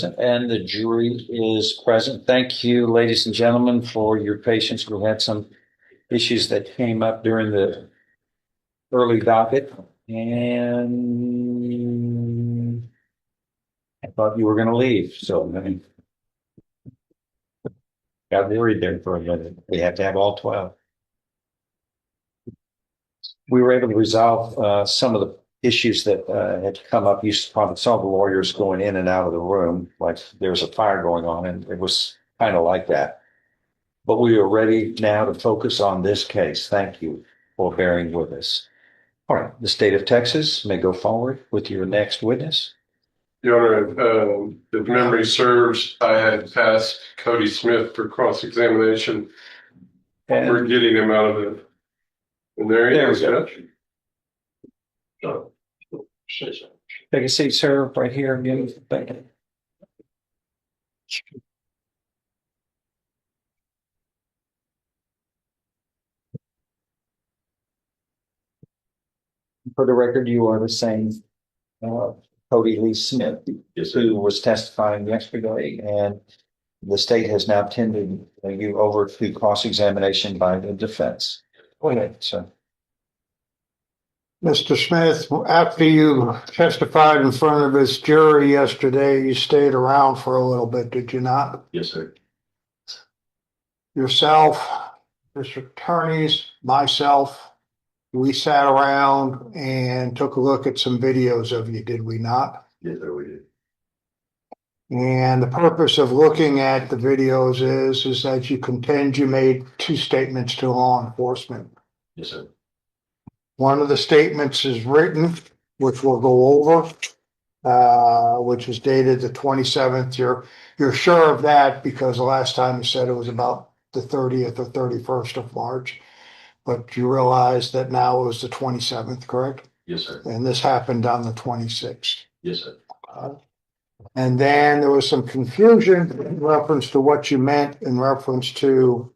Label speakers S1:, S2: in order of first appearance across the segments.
S1: And the jury is present. Thank you, ladies and gentlemen, for your patience. We had some issues that came up during the early docket, and I thought you were going to leave, so I got worried there for a minute. We had to have all 12. We were able to resolve some of the issues that had come up. You probably saw the lawyers going in and out of the room, like there's a fire going on, and it was kind of like that. But we are ready now to focus on this case. Thank you for bearing with us. All right, the state of Texas may go forward with your next witness.
S2: Your Honor, if memory serves, I had passed Cody Smith for cross-examination. We're getting him out of it. And there he is, Judge.
S1: Take a seat, sir, right here again. Thank you. For the record, you are the same Cody Lee Smith, who was testifying yesterday, and the state has now tended you over to cross-examination by the defense. Go ahead, sir.
S3: Mr. Smith, after you testified in front of this jury yesterday, you stayed around for a little bit, did you not?
S2: Yes, sir.
S3: Yourself, Mr. Attorneys, myself, we sat around and took a look at some videos of you, did we not?
S2: Yes, sir, we did.
S3: And the purpose of looking at the videos is that you contend you made two statements to law enforcement.
S2: Yes, sir.
S3: One of the statements is written, which we'll go over, which is dated the 27th. You're sure of that because the last time you said it was about the 30th or 31st of March, but you realize that now it was the 27th, correct?
S2: Yes, sir.
S3: And this happened on the 26th.
S2: Yes, sir.
S3: And then there was some confusion in reference to what you meant in reference to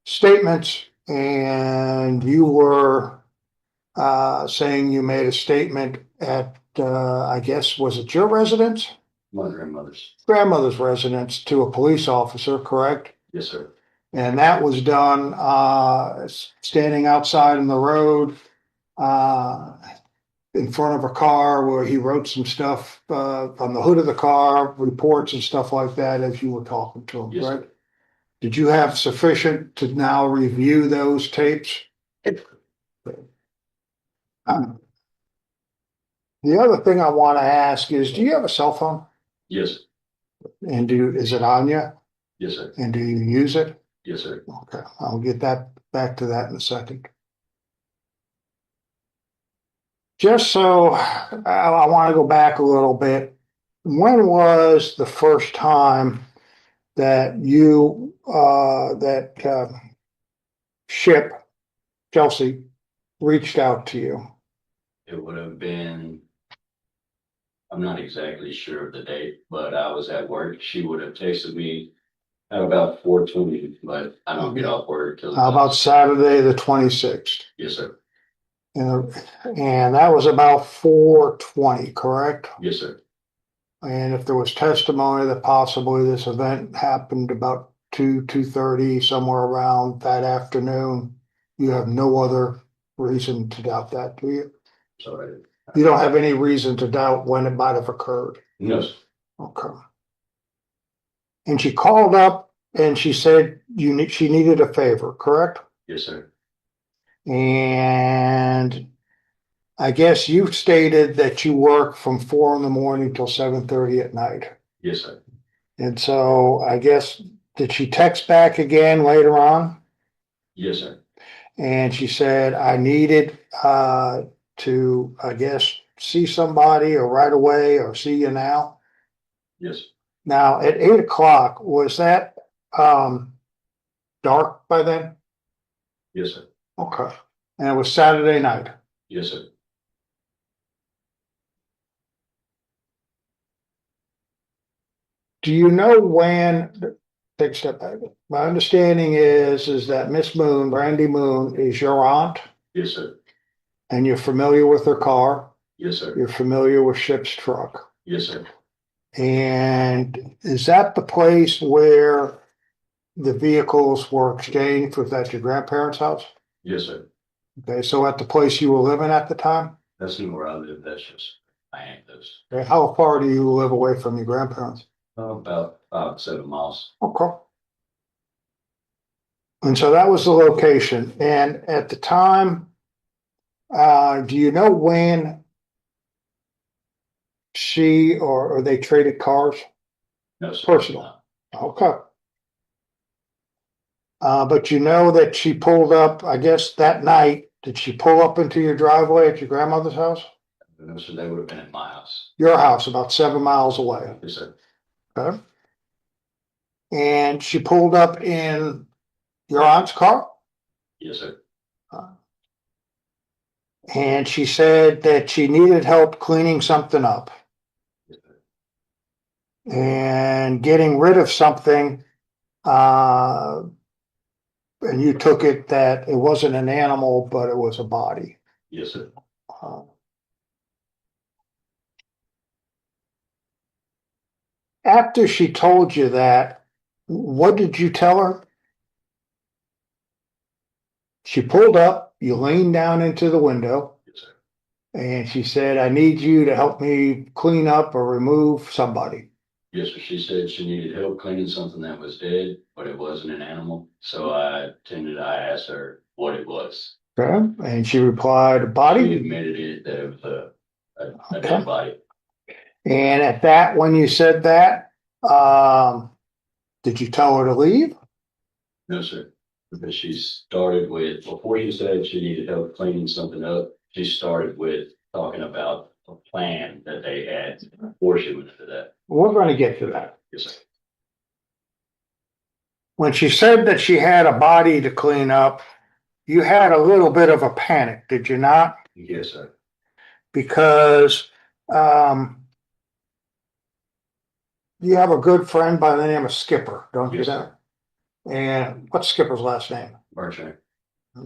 S3: statements, and you were saying you made a statement at, I guess, was it your residence?
S2: My grandmother's.
S3: Grandmother's residence to a police officer, correct?
S2: Yes, sir.
S3: And that was done standing outside in the road in front of a car where he wrote some stuff on the hood of the car, reports and stuff like that as you were talking to him,
S2: yes,
S3: right?
S2: Sir.
S3: Did you have sufficient to now review those tapes? The other thing I want to ask is, do you have a cell phone?
S2: Yes.
S3: And is it on you?
S2: Yes, sir.
S3: And do you use it?
S2: Yes, sir.
S3: Okay, I'll get back to that in a second. Just so I want to go back a little bit. When was the first time that you Ship Chelsea reached out to you?
S4: It would have been, I'm not exactly sure of the date, but I was at work. She would have texted me at about 4:20, but I don't get off work till.
S3: How about Saturday, the 26th?
S4: Yes, sir.
S3: And that was about 4:20, correct?
S4: Yes, sir.
S3: And if there was testimony that possibly this event happened about 2:30, somewhere around that afternoon, you have no other reason to doubt that, do you?
S4: Sorry.
S3: You don't have any reason to doubt when it might have occurred?
S4: No.
S3: Okay. And she called up and she said she needed a favor, correct?
S4: Yes, sir.
S3: And I guess you stated that you work from 4 a.m. till 7:30 at night.
S4: Yes, sir.
S3: And so I guess, did she text back again later on?
S4: Yes, sir.
S3: And she said, I needed to, I guess, see somebody or right away or see you now.
S4: Yes.
S3: Now at 8 o'clock, was that dark by then?
S4: Yes, sir.
S3: Okay. And it was Saturday night.
S4: Yes, sir.
S3: Do you know when, take a step back. My understanding is that Miss Moon, Brandy Moon, is your aunt?
S4: Yes, sir.
S3: And you're familiar with her car?
S4: Yes, sir.
S3: You're familiar with Ship's truck?
S4: Yes, sir.
S3: And is that the place where the vehicles were exchanged? Was that your grandparents' house?
S4: Yes, sir.
S3: Okay, so at the place you were living at the time?
S4: That's not where I live. That's just, I ain't those.
S3: Okay, how far do you live away from your grandparents?
S4: About 5 to 7 miles.
S3: Okay. And so that was the location. And at the time, do you know when she or they traded cars?
S4: No, sir.
S3: Personal. Okay. But you know that she pulled up, I guess that night, did she pull up into your driveway at your grandmother's house?
S4: No, sir. They would have been at my house.
S3: Your house, about 7 miles away.
S4: Yes, sir.
S3: Okay. And she pulled up in your aunt's car?
S4: Yes, sir.
S3: And she said that she needed help cleaning something up
S4: Yes, sir.
S3: and getting rid of something. And you took it that it wasn't an animal, but it was a body.
S4: Yes, sir.
S3: Uh, After she told you that, what did you tell her? She pulled up, you leaned down into the window,
S4: Yes, sir.
S3: and she said, I need you to help me clean up or remove somebody.
S4: Yes, sir. She said she needed help cleaning something that was dead, but it wasn't an animal. So I asked her what it was.
S3: Okay. And she replied, a
S4: She
S3: body.
S4: admitted it, that it was a
S3: Okay.
S4: dead body.
S3: And at that, when you said that, did you tell her to leave?
S4: No, sir. Because she started with, before she said she needed help cleaning something up, she started with talking about a plan that they had before she went into that.
S3: We're going to get to that.
S4: Yes, sir.
S3: When she said that she had a body to clean up, you had a little bit of a panic, did you not?
S4: Yes, sir.
S3: Because you have a good friend by the name of Skipper, don't you
S4: Yes,
S3: know? And what's Skipper's last name?
S4: Arsoner.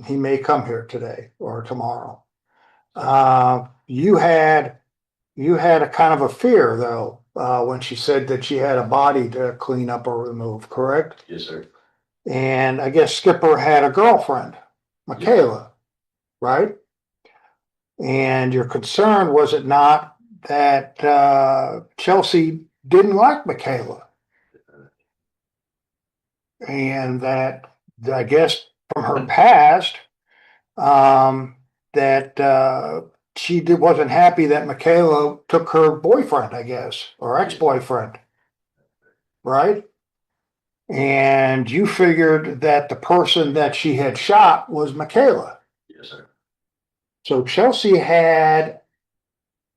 S3: He may come here today or tomorrow. You had a kind of a fear though, when she said that she had a body to clean up or remove, correct?
S4: Yes, sir.
S3: And I guess Skipper had a girlfriend, Michaela, right? And your concern, was it not, that Chelsea didn't like Michaela? And that, I guess, from her past, that wasn't happy that Michaela took her boyfriend, I guess, or ex-boyfriend, right? And you figured that the person that she had shot was Michaela.
S4: Yes, sir.
S3: So Chelsea had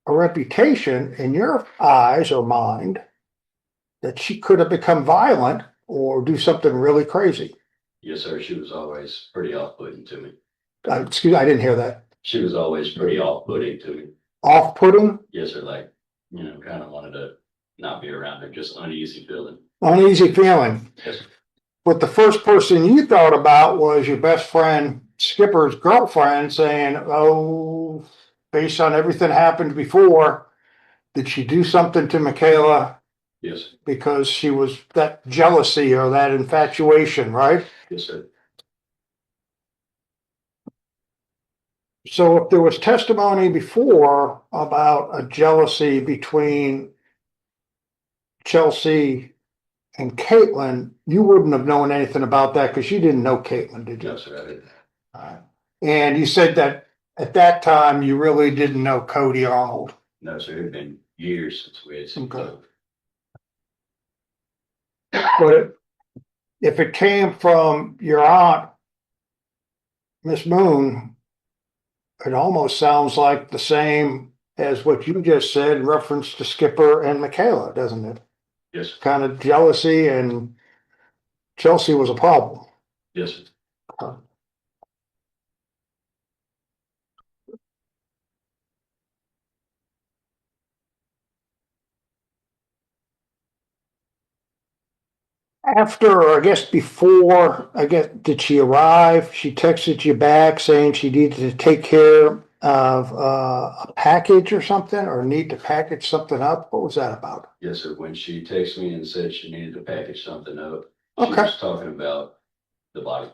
S3: a reputation in your eyes or mind that she could have become violent or do something really crazy.
S4: Yes, sir. She was always pretty off-putting to me.
S3: Excuse me, I didn't hear that.
S4: She was always pretty off-putting to me.
S3: Off-putting?
S4: Yes, sir. Like, kind of wanted to not be around her, just uneasy feeling.
S3: Uneasy feeling.
S4: Yes, sir.
S3: But the first person you thought about was your best friend, Skipper's girlfriend, saying, oh, based on everything happened before, did she do something to Michaela
S4: Yes, sir.
S3: because she was that jealousy or that infatuation, right?
S4: Yes, sir.
S3: So if there was testimony before about a jealousy between Chelsea and Caitlin, you wouldn't have known anything about that because you didn't know Caitlin, did you?
S4: No, sir. I didn't.
S3: And you said that at that time you really didn't know Cody Arnold.
S4: No, sir. It had been years since we had seen
S3: Okay.
S4: Cody.
S3: But if it came from your aunt, Miss Moon, it almost sounds like the same as what you just said in reference to Skipper and Michaela, doesn't it?
S4: Yes, sir.
S3: Kind of jealousy, and Chelsea was a problem.
S4: Yes, sir.
S3: After, or I guess before, did she arrive? She texted you back saying she needed to take care of a package or something, or need to package something up? What was that about?
S4: Yes, sir. When she texted me and said she needed to package something up, she
S3: Okay.
S4: was talking about the body.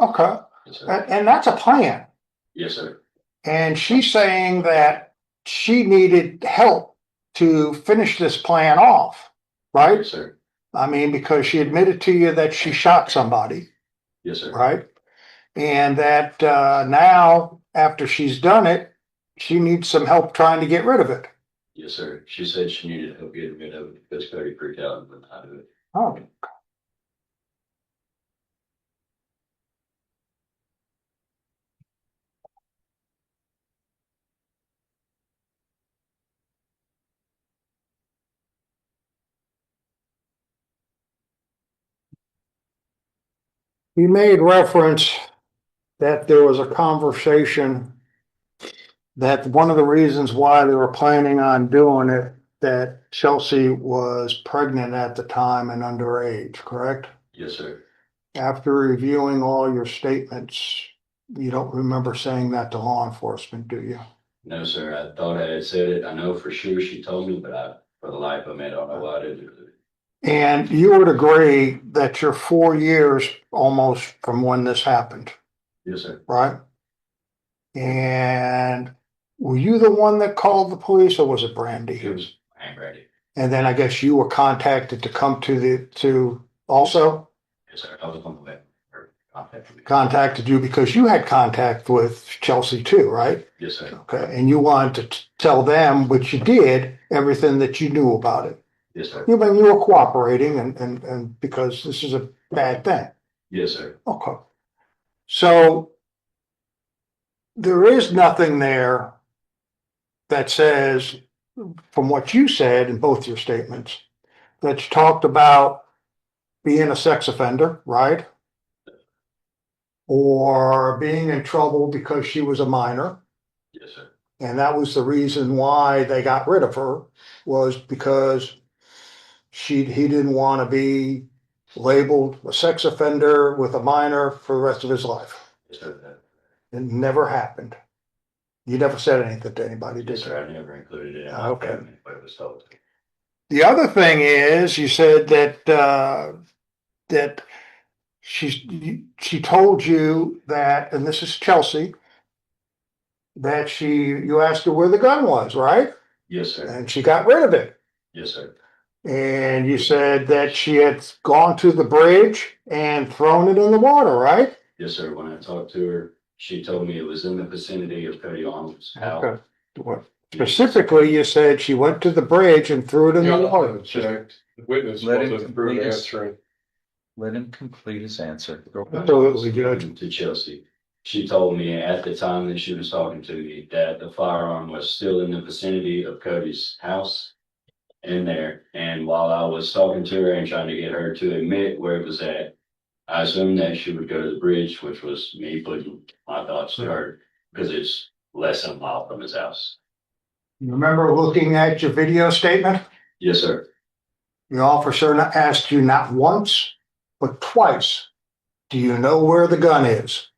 S3: Okay,
S4: Yes, sir.
S3: and that's a plan.
S4: Yes, sir.
S3: And she's saying that she needed help to finish this plan off, right?
S4: Yes, sir.
S3: I mean, because she admitted to you that she shot somebody,
S4: Yes, sir.
S3: right? And that now, after she's done it, she needs some help trying to get rid of it.
S4: Yes, sir. She said she needed help getting rid of it because Cody freaked out and wouldn't know how to do it.
S3: Oh, he made reference that there was a conversation that one of the reasons why they were planning on doing it, that Chelsea was pregnant at the time and underage, correct?
S4: Yes, sir.
S3: After reviewing all your statements, you don't remember saying that to law enforcement, do you?
S4: No, sir. I thought I had said it. I know for sure she told me, but for the life of me, I don't know why I didn't do it.
S3: And you would agree that you're 4 years almost from when this happened,
S4: Yes, sir.
S3: right? And were you the one that called the police, or was it Brandy?
S4: It was ready.
S3: And then I guess you were contacted to come to also
S4: Yes, sir. I was on the way. Contacted me.
S3: contacted you because you had contact with Chelsea too, right?
S4: Yes, sir.
S3: Okay, and you wanted to tell them, which you did, everything that you knew about it.
S4: Yes, sir.
S3: You were cooperating and because this is a bad thing.
S4: Yes, sir.
S3: Okay. So there is nothing there that says, from what you said in both your statements, that you talked about being a sex offender, right? Or being in trouble because she was a minor.
S4: Yes, sir.
S3: And that was the reason why they got rid of her, was because he didn't want to be labeled a sex offender with a minor for the rest of his life.
S4: Yes, sir.
S3: It never happened. You never said anything to anybody, did
S4: Yes,
S3: you?
S4: sir. I never included it in my
S3: Okay.
S4: statement, but it was told.
S3: The other thing is, you said that she told you that, and this is Chelsea, that you asked her where the gun was, right?
S4: Yes, sir.
S3: And she got rid of it.
S4: Yes, sir.
S3: And you said that she had gone to the bridge and thrown it in the water, right?
S4: Yes, sir. When I talked to her, she told me it was in the vicinity of Cody Arnold's house.
S3: Okay. What- Specifically, you said she went to the bridge and threw it in the
S2: Yeah,
S3: water.
S2: checked. The witness
S1: Let him
S2: wasn't
S1: complete his-
S2: answering.
S1: Let him complete his answer.
S3: Absolutely good.
S4: To Chelsea. She told me at the time that she was talking to me that the firearm was still in the vicinity of Cody's house in there. And while I was talking to her and trying to get her to admit where it was at, I assumed that she would go to the bridge, which was me putting my thoughts to her because it's less than a mile from his house.
S3: You remember looking at your video statement?
S4: Yes, sir.
S3: The officer asked you not once, but twice, do you know where the gun is?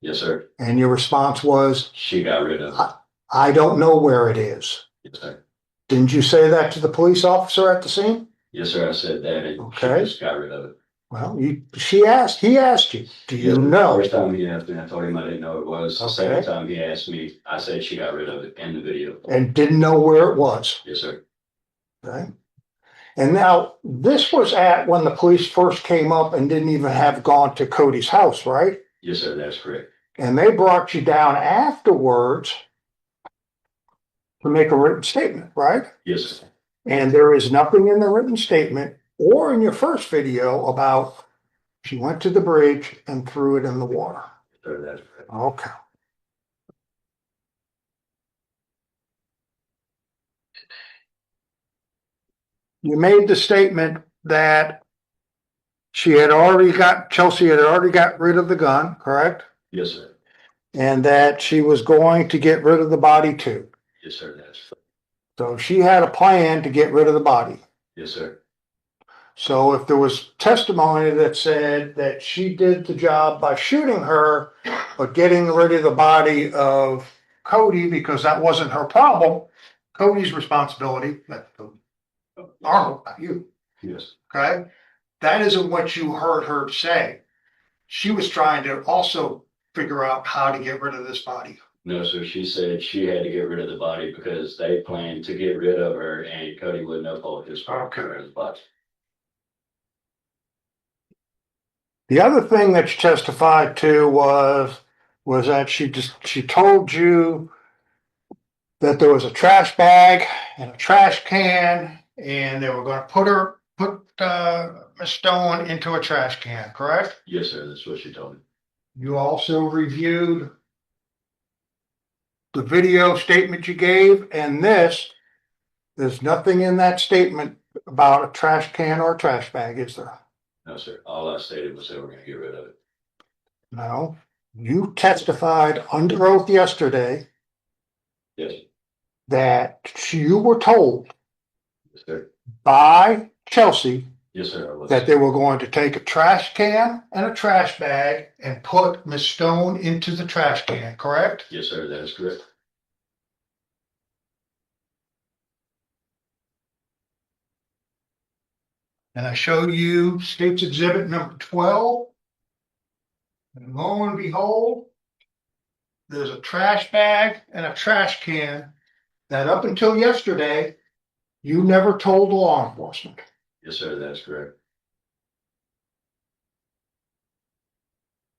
S4: Yes, sir.
S3: And your response was,
S4: She got rid of it.
S3: I don't know where it is.
S4: Yes, sir.
S3: Didn't you say that to the police officer at the scene?
S4: Yes, sir. I said that and
S3: Okay.
S4: she just got rid of it.
S3: Well, he asked you, do you
S4: Yes,
S3: know?
S4: The first time he asked me, I told him I didn't know it was. The second
S3: Okay.
S4: time he asked me, I said she got rid of it in the video.
S3: And didn't know where it was,
S4: Yes, sir.
S3: okay? And now, this was at when the police first came up and didn't even have gone to Cody's house, right?
S4: Yes, sir. That's correct.
S3: And they brought you down afterwards to make a written statement, right?
S4: Yes, sir.
S3: And there is nothing in the written statement or in your first video about she went to the bridge and threw it in the water.
S4: Yes, sir. That's correct.
S3: Okay. You made the statement that Chelsea had already got rid of the gun, correct?
S4: Yes, sir.
S3: And that she was going to get rid of the body too.
S4: Yes, sir. That's
S3: So she had a plan to get rid of the body.
S4: yes, sir.
S3: So if there was testimony that said that she did the job by shooting her, but getting rid of the body of Cody because that wasn't her problem. Cody's responsibility, Arnold, not you,
S4: Yes.
S3: okay? That isn't what you heard her say. She was trying to also figure out how to get rid of this body.
S4: No, sir. She said she had to get rid of the body because they planned to get rid of her and Cody wouldn't uphold his part of his body.
S3: The other thing that she testified to was that she told you that there was a trash bag and a trash can, and they were going to put Miss Stone into a trash can, correct?
S4: Yes, sir. That's what she told me.
S3: You also reviewed the video statement you gave, and there's nothing in that statement about a trash can or a trash bag, is there?
S4: No, sir. All I stated was they were going to get rid of it.
S3: No. You testified under oath yesterday
S4: Yes.
S3: that you were told
S4: Yes, sir.
S3: by Chelsea
S4: Yes, sir. I was.
S3: that they were going to take a trash can and a trash bag and put Miss Stone into the trash can, correct?
S4: Yes, sir. That is correct.
S3: And I showed you State's Exhibit number 12. And lo and behold, there's a trash bag and a trash can that up until yesterday, you never told law enforcement.
S4: Yes, sir. That is correct.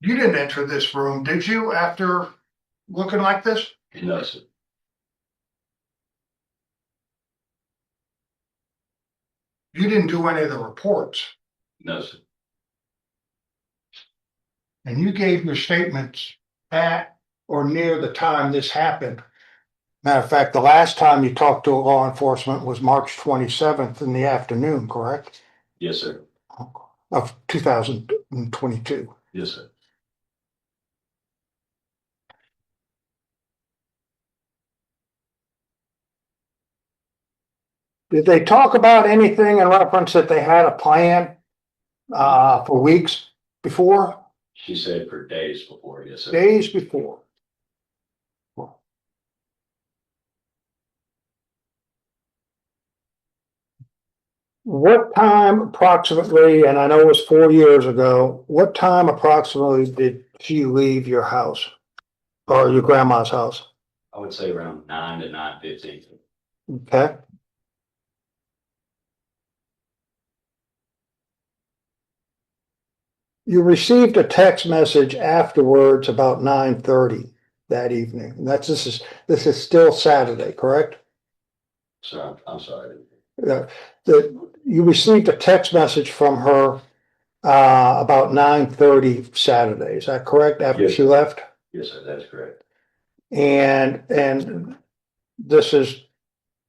S3: You didn't enter this room, did you, after looking like this?
S4: No, sir.
S3: You didn't do any of the reports.
S4: No, sir.
S3: And you gave your statements at or near the time this happened. Matter of fact, the last time you talked to law enforcement was March 27th in the afternoon, correct?
S4: Yes, sir.
S3: Of 2022.
S4: Yes, sir.
S3: Did they talk about anything in reference that they had a plan for weeks before,
S4: She said for days before. Yes, sir.
S3: days before? What time approximately, and I know it was 4 years ago, what time approximately did she leave your house or your grandma's house?
S4: I would say around 9 to 9:15.
S3: Okay. You received a text message afterwards about 9:30 that evening. And this is still Saturday, correct?
S4: So I'm sorry.
S3: You received a text message from her about 9:30 Saturday. Is that correct? After
S4: Yes.
S3: she left?
S4: Yes, sir. That's correct.
S3: And this is,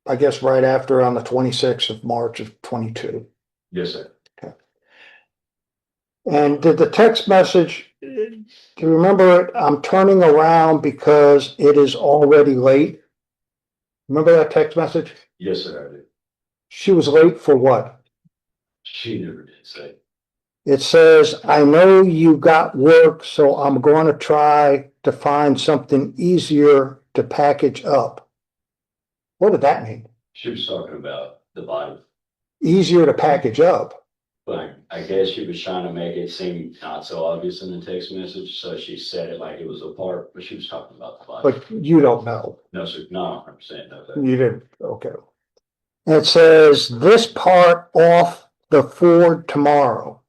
S3: I guess, right after on the 26th of March of 22.
S4: Yes, sir.
S3: And did the text message, do you remember it? I'm turning around because it is already late. Remember that text message?
S4: Yes, sir. I do.
S3: She was late for what?
S4: She never did say.
S3: It says, I know you got work, so I'm going to try to find something easier to package up. What did that mean?
S4: She was talking about the body.
S3: Easier to package up.
S4: But I guess she was trying to make it seem not so obvious in the text message, so she said it like it was a part, but she was talking about the body.
S3: But you don't know.
S4: No, sir, not 100% know that.
S3: You didn't. Okay. It says this part off the Ford tomorrow.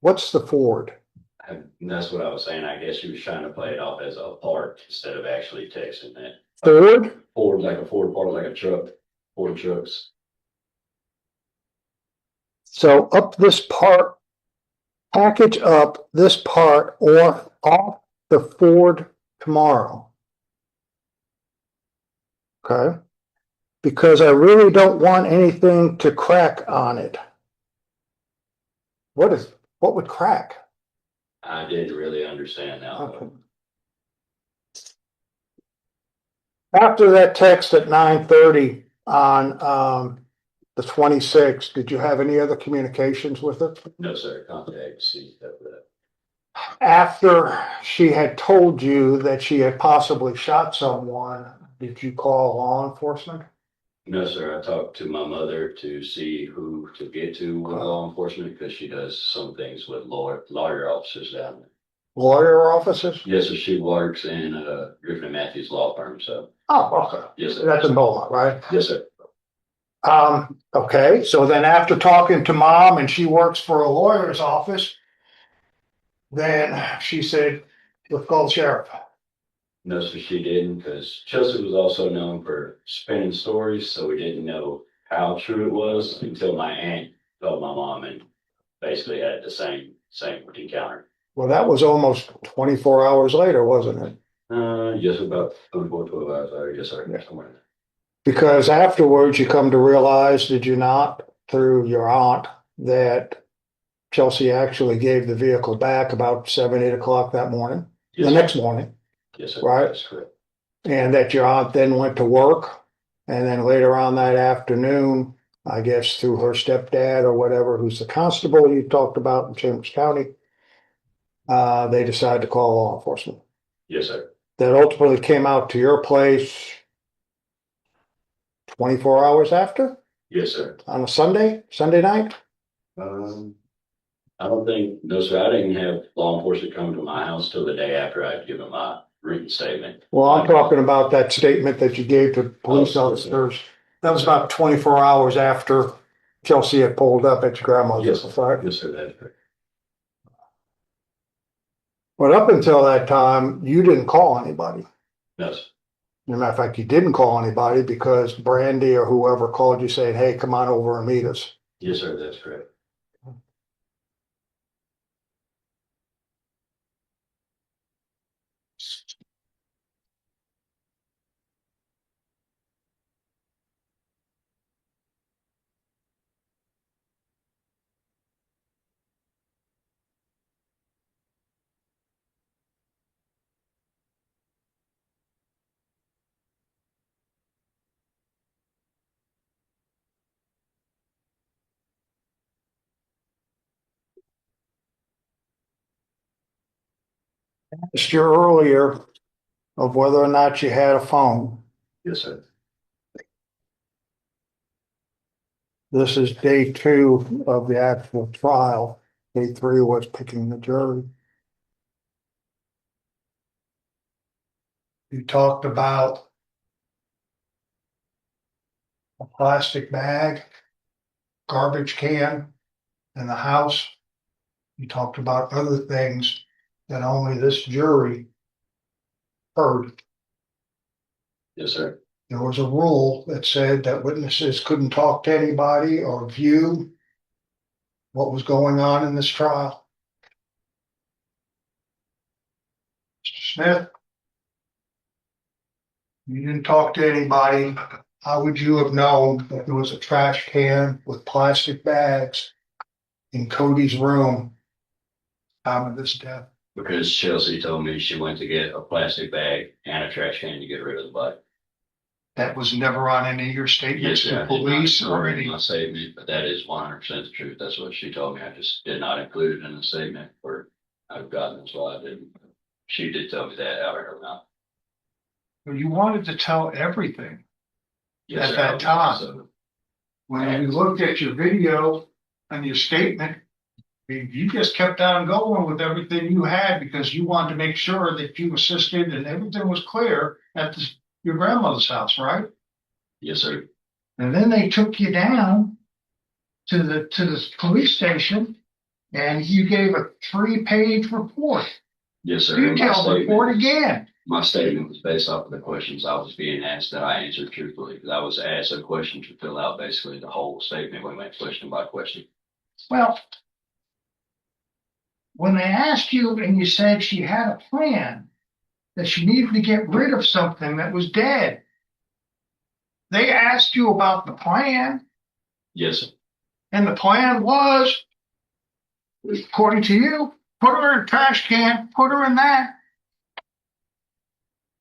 S3: What's the Ford?
S4: And that's what I was saying. I guess she was trying to play it off as a part instead of actually texting it.
S3: Ford?
S4: Ford, like a Ford part, like a truck, Ford trucks.
S3: So up this part, package up this part off the Ford tomorrow. Okay. Because I really don't want anything to crack on it. What would crack?
S4: I didn't really understand now.
S3: Okay. After that text at 9:30 on the 26th, did you have any other communications with her?
S4: No, sir, contact C after that.
S3: After she had told you that she had possibly shot someone, did you call law enforcement?
S4: No, sir. I talked to my mother to see who to get to with law enforcement because she does some things with lawyer officers down there.
S3: Lawyer offices?
S4: Yes, sir. She works in Griffin and Matthews law firm. So
S3: Oh, okay.
S4: yes, sir.
S3: That's in Beaumont, right?
S4: Yes, sir.
S3: Okay, so then after talking to mom and she works for a lawyer's office, then she said, let's call the sheriff.
S4: No, sir, she didn't because Chelsea was also known for spinning stories, so we didn't know how true it was until my aunt told my mom and basically had the same encounter.
S3: Well, that was almost 24 hours later, wasn't it?
S4: Just about 24, 12 hours later. Yes, sir.
S3: Yeah.
S4: Somewhere in there.
S3: Because afterwards you come to realize, did you not, through your aunt, that Chelsea actually gave the vehicle back about 7, 8 o'clock that morning,
S4: Yes,
S3: the
S4: sir.
S3: next morning,
S4: Yes, sir.
S3: Right.
S4: That's correct.
S3: and that your aunt then went to work. And then later on that afternoon, I guess through her stepdad or whatever, who's the constable you talked about in Chambers County, they decided to call law enforcement.
S4: Yes, sir.
S3: That ultimately came out to your place 24 hours after
S4: Yes, sir.
S3: on a Sunday night.
S4: I don't think, no, sir, I didn't have law enforcement come to my house till the day after I'd given my written statement.
S3: Well, I'm talking about that statement that you gave to police
S4: Oh,
S3: officers. That was about 24 hours after Chelsea had pulled up at your grandmother's,
S4: Yes,
S3: right?
S4: yes, sir, that's correct.
S3: But up until that time, you didn't call anybody.
S4: No, sir.
S3: As a matter of fact, you didn't call anybody because Brandy or whoever called you saying, hey, come on over and meet us.
S4: Yes, sir, that's correct.
S3: Asked you earlier of whether or not you had a phone.
S4: Yes, sir.
S3: This is day 2 of the actual trial. Day 3 was picking the jury. You talked about a plastic bag, garbage can in the house. You talked about other things that only this jury heard.
S4: Yes, sir.
S3: There was a rule that said that witnesses couldn't talk to anybody or view what was going on in this trial. Mr. Smith, you didn't talk to anybody. How would you have known that there was a trash can with plastic bags in Cody's room time of this death?
S4: Because Chelsea told me she went to get a plastic bag and a trash can to get rid of the body.
S3: That was never on any of your statements
S4: Yes, sir.
S3: to
S4: I did not
S3: police or
S4: include it in
S3: any.
S4: my statement, but that is 100% the truth. That's what she told me. I just did not include it in the statement or I've gotten it, so I didn't. She did tell me that out of her mouth.
S3: Well, you wanted to tell everything
S4: Yes,
S3: at
S4: sir.
S3: that time.
S4: So,
S3: When we looked at your video and your statement, you just kept on going with everything you had because you wanted to make sure that you assisted and everything was clear at your grandmother's house, right?
S4: yes, sir.
S3: And then they took you down to the police station and you gave a 3-page report.
S4: Yes, sir. And
S3: Detailed report again.
S4: my statement was based off of the questions I was being asked that I answered truthfully because I was asked a question to fill out basically the whole statement. We went question by question.
S3: Well, when they asked you and you said she had a plan, that she needed to get rid of something that was dead, they asked you about the plan,
S4: Yes, sir.
S3: and the plan was, according to you, put her in a trash can, put her in that.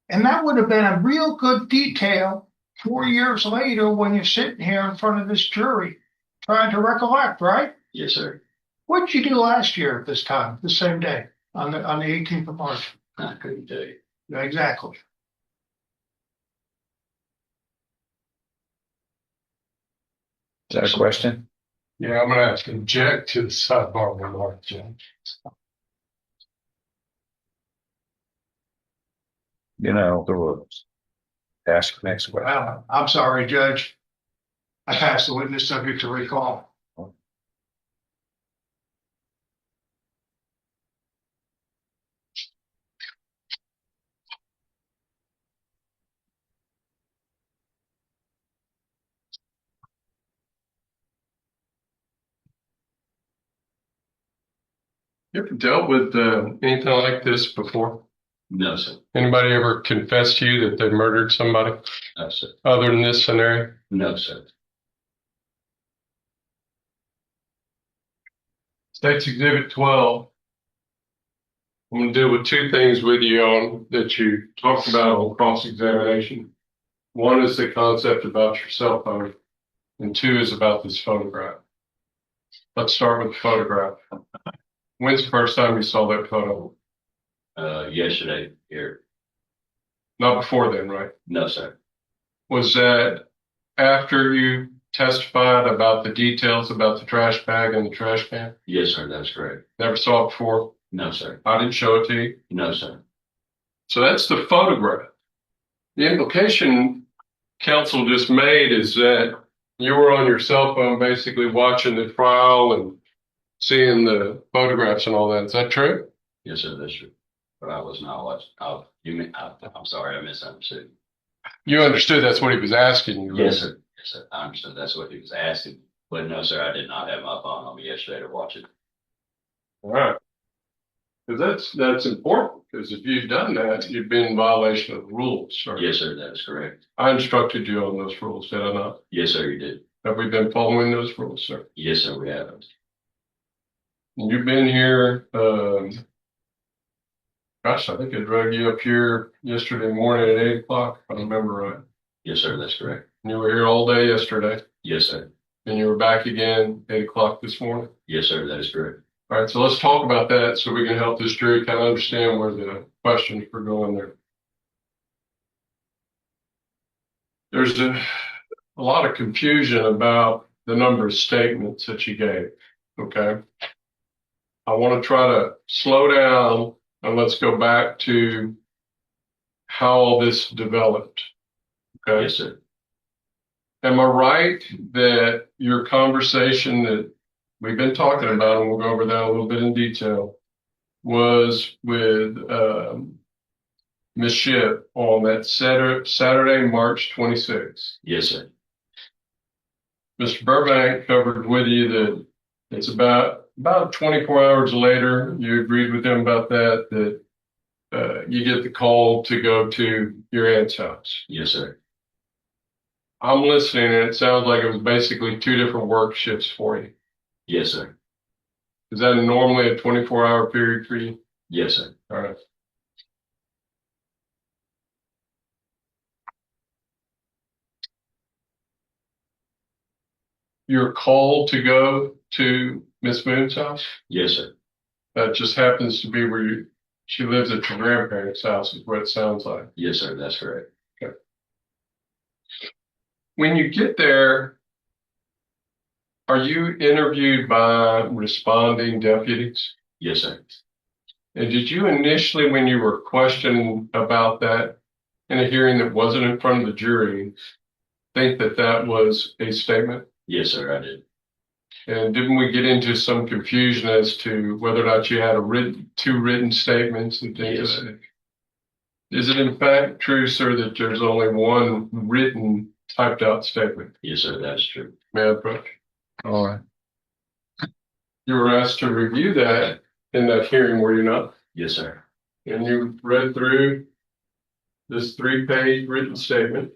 S3: And that would have been a real good detail 4 years later when you're sitting here in front of this jury trying to recollect, right?
S4: Yes, sir.
S3: What did you do last year at this time, the same day? On the 18th of March.
S4: I couldn't tell you.
S3: Exactly.
S1: Is that a question?
S2: Yeah, I'm gonna have to object to the sidebar remark, Judge.
S1: You know, the rules. Ask the next question.
S3: I'm sorry, Judge. I passed the witness subject to recall.
S2: You ever dealt with anything like this before?
S4: No, sir.
S2: Anybody ever confessed to you that they murdered somebody
S4: No, sir.
S2: other than this scenario?
S4: No, sir.
S2: State's Exhibit 12. I'm going to deal with two things with you on that you talked about on cross-examination. One is the concept about your cell phone, and two is about this photograph. Let's start with the photograph. When's the first time you saw that photo?
S4: Yesterday here.
S2: Not before then, right?
S4: No, sir.
S2: Was that after you testified about the details about the trash bag and the trash can?
S4: Yes, sir. That's correct.
S2: Never saw it before?
S4: No, sir.
S2: I didn't show it to you?
S4: No, sir.
S2: So that's the photograph. The implication counsel just made is that you were on your cell phone basically watching the trial and seeing the photographs and all that. Is that true?
S4: Yes, sir. That's true. But I was not watching. I'm sorry. I misunderstood.
S2: You understood that's what he was asking you, right?
S4: Yes, sir. Yes, sir. I understood that's what he was asking. But no, sir, I did not have my phone on me yesterday to watch it.
S2: All right. Because that's important, because if you've done that, you've been in violation of the rules, sir.
S4: Yes, sir. That is correct.
S2: I instructed you on those rules, did I not?
S4: Yes, sir. You did.
S2: Have we been following those rules, sir?
S4: Yes, sir. We haven't.
S2: You've been here, gosh, I think I drug you up here yesterday morning at 8 o'clock, if I remember right.
S4: Yes, sir. That's correct.
S2: You were here all day yesterday,
S4: Yes, sir.
S2: and you were back again 8 o'clock this morning.
S4: Yes, sir. That is correct.
S2: All right, so let's talk about that so we can help this jury kind of understand where the questions were going there. There's a lot of confusion about the number of statements that you gave, okay? I want to try to slow down and let's go back to how all this developed, okay?
S4: Yes, sir.
S2: Am I right that your conversation that we've been talking about, and we'll go over that a little bit in detail, was with Ms. Shipp on that Saturday, March 26th?
S4: Yes, sir.
S2: Mr. Burbank covered with you that it's about 24 hours later, you agreed with him about that you get the call to go to your aunt's house.
S4: Yes, sir.
S2: I'm listening, and it sounds like it was basically two different work shifts for you.
S4: Yes, sir.
S2: Is that normally a 24-hour period for you?
S4: Yes, sir.
S2: All right. You're called to go to Miss Moon's house?
S4: Yes, sir.
S2: That just happens to be where she lives at your grandparents' house, is what it sounds like.
S4: Yes, sir. That's correct.
S2: Okay. When you get there, are you interviewed by responding deputies?
S4: Yes, sir.
S2: And did you initially, when you were questioned about that in a hearing that wasn't in front of the jury, think that that was a statement?
S4: Yes, sir. I did.
S2: And didn't we get into some confusion as to whether or not you had two written statements and things
S4: Yes.
S2: like that? Is it in fact true, sir, that there's only one written typed out statement?
S4: Yes, sir. That's true.
S2: May I approach?
S1: All right.
S2: You were asked to review that in that hearing, were you not?
S4: Yes, sir.
S2: And you read through this 3-page written statement.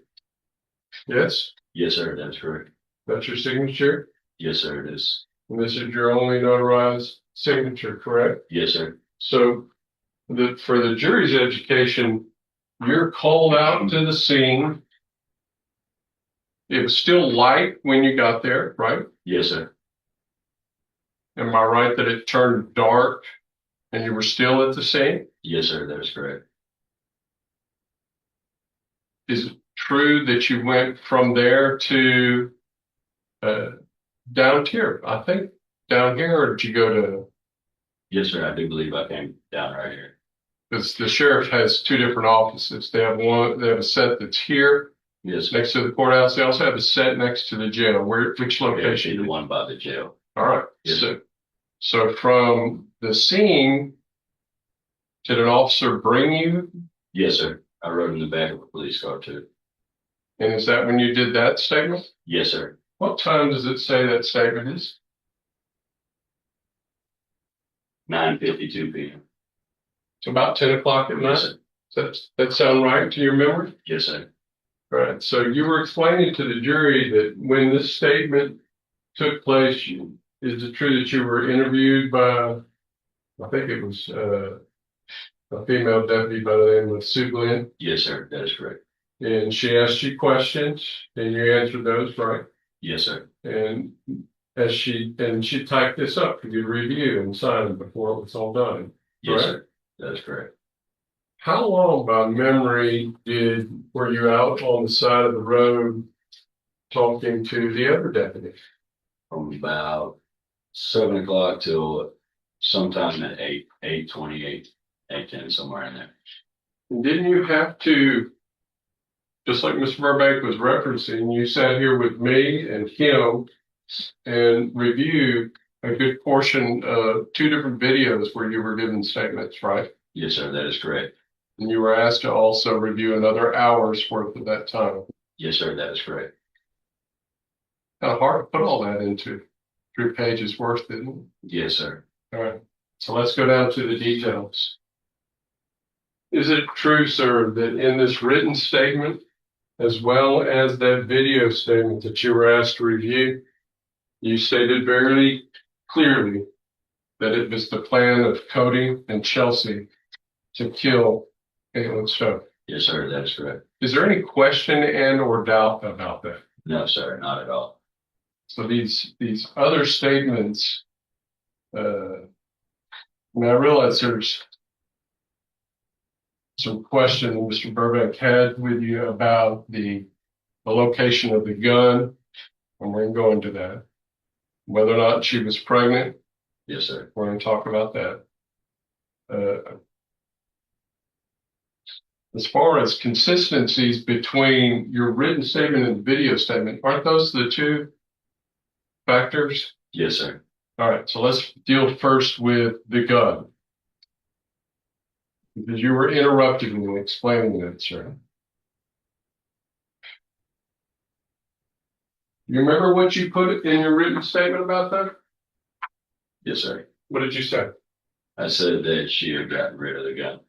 S2: Yes,
S4: Yes, sir. That's correct.
S2: that's your signature.
S4: Yes, sir. It is.
S2: And this is your only notarized signature, correct?
S4: Yes, sir.
S2: So for the jury's education, you're called out to the scene. It was still light when you got there, right?
S4: Yes, sir.
S2: Am I right that it turned dark And you were still at the scene?
S4: Yes, sir, that is correct.
S2: Is it true that you went from there to down here? I think down here, or did you go to?
S4: Yes, sir, I do believe I came down right here.
S2: Because the sheriff has two different offices. They have a set that's here
S4: Yes,
S2: next to the courthouse. They also have a set next to the jail. Which location?
S4: the one by the jail.
S2: All right.
S4: Yes.
S2: So from the scene, did an officer bring you?
S4: Yes, sir. I rode in the back of a police car too.
S2: And is that when you did that statement?
S4: Yes, sir.
S2: What time does it say that statement is?
S4: 9:52 p.m.
S2: It's about 10 o'clock at
S4: Yes,
S2: night.
S4: sir.
S2: Does that sound right to your memory?
S4: Yes, sir.
S2: Right. So you were explaining to the jury that when this statement took place, is it true that you were interviewed by, I think it was a female deputy by the name of Sue Glenn,
S4: Yes, sir. That is correct.
S2: and she asked you questions and you answered those, right?
S4: Yes, sir.
S2: And she typed this up for you to review and sign before it was all done.
S4: Yes,
S2: Correct?
S4: sir. That is correct.
S2: How long by memory were you out on the side of the road talking to the other deputy?
S4: From about 7 o'clock till sometime at 8:28, 8:10, somewhere in there.
S2: And didn't you have to, just like Mr. Burbank was referencing, you sat here with me and him and reviewed a good portion of two different videos where you were giving statements, right?
S4: Yes, sir. That is correct.
S2: And you were asked to also review another hour's worth of that time.
S4: Yes, sir. That is correct.
S2: Kind of hard to put all that into 3 pages worth, isn't it?
S4: Yes, sir.
S2: All right. So let's go down to the details. Is it true, sir, that in this written statement, as well as that video statement that you were asked to review, you stated very clearly that it was the plan of Cody and Chelsea to kill Caitlin Stone?
S4: Yes, sir. That is correct.
S2: Is there any question and or doubt about that?
S4: No, sir. Not at all.
S2: So these other statements, I mean, I realize there's some question that Mr. Burbank had with you about the location of the gun, and we're going to go into that. Whether or not she was pregnant,
S4: Yes, sir.
S2: we're going to talk about that. As far as consistencies between your written statement and the video statement, aren't those the two factors?
S4: Yes, sir.
S2: All right, so let's deal first with the gun. Because you were interrupting me explaining that, sir. You remember what you put in your written statement about that?
S4: Yes, sir.
S2: What did you say?
S4: I said that she had gotten rid of the gun.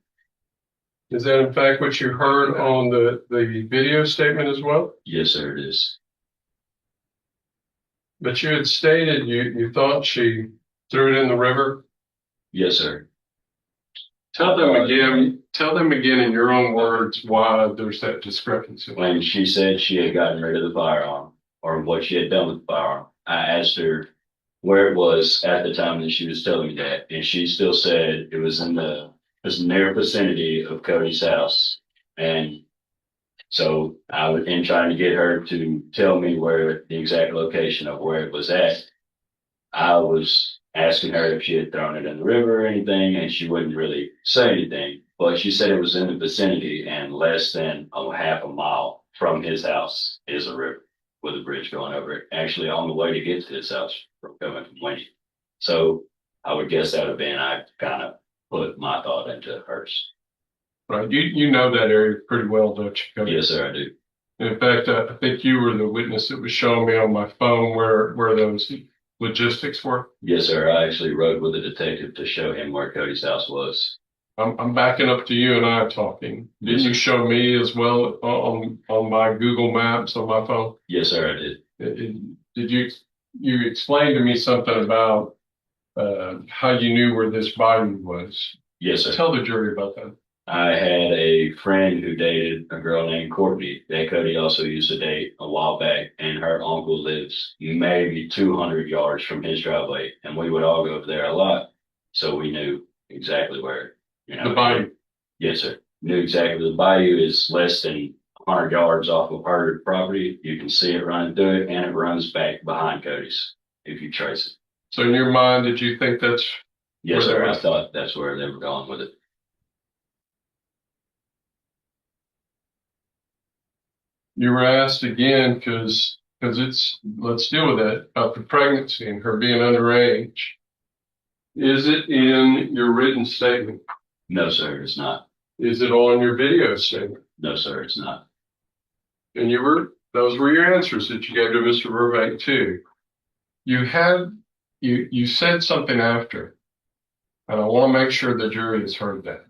S2: Is that in fact what you heard on the video statement as well?
S4: Yes, sir. It is.
S2: But you had stated you thought she threw it in the river.
S4: Yes, sir.
S2: Tell them again in your own words why there's that discrepancy.
S4: When she said she had gotten rid of the firearm or what she had done with the firearm, I asked her where it was at the time that she was telling me that, and she still said it was in the near vicinity of Cody's house. And so I was in trying to get her to tell me where the exact location of where it was at. I was asking her if she had thrown it in the river or anything, and she wouldn't really say anything. But she said it was in the vicinity, and less than a half a mile from his house is a river with a bridge going over it. Actually, on the way to get to his house from coming from Wendy. So I would guess that would have been, I kind of put my thought into hers.
S2: Right, you know that area pretty well, don't you, Cody?
S4: Yes, sir, I do.
S2: In fact, I think you were the witness that was showing me on my phone where those logistics were.
S4: Yes, sir. I actually rode with a detective to show him where Cody's house was.
S2: I'm backing up to you and I talking. Didn't you show me as well on my Google Maps on my phone?
S4: Yes, sir, I did.
S2: Did you explain to me something about how you knew where this body was?
S4: Yes, sir.
S2: Tell the jury about that.
S4: I had a friend who dated a girl named Courtney that Cody also used to date a while back, and her uncle lives maybe 200 yards from his driveway, and we would all go over there a lot. So we knew exactly where,
S2: The bayou.
S4: Yes, sir. Knew exactly. The bayou is less than 100 yards off of her property. You can see it running through it, and it runs back behind Cody's if you trace it.
S2: So in your mind, did you think that's
S4: Yes,
S2: where
S4: sir.
S2: they're
S4: I
S2: at?
S4: thought that's where they were going with it.
S2: You were asked again because let's deal with that about the pregnancy and her being underage. Is it in your written statement?
S4: No, sir, it's not.
S2: Is it on your video statement?
S4: No, sir, it's not.
S2: And those were your answers that you gave to Mr. Burbank too. You said something after, and I want to make sure the jury has heard that.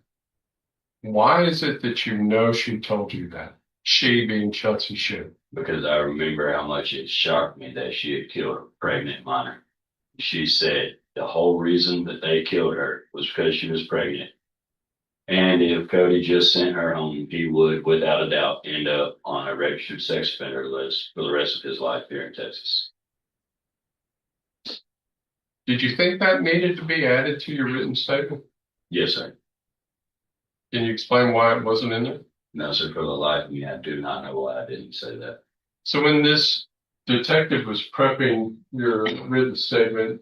S2: Why is it that you know she told you that? She being Chelsea Ship.
S4: Because I remember how much it shocked me that she had killed a pregnant minor. She said the whole reason that they killed her was because she was pregnant. And if Cody just sent her home, he would, without a doubt, end up on a registered sex offender list for the rest of his life here in Texas.
S2: Did you think that needed to be added to your written statement?
S4: Yes, sir.
S2: Can you explain why it wasn't in there?
S4: No, sir, for the life of me, I do not know why I didn't say that.
S2: So when this detective was prepping your written statement,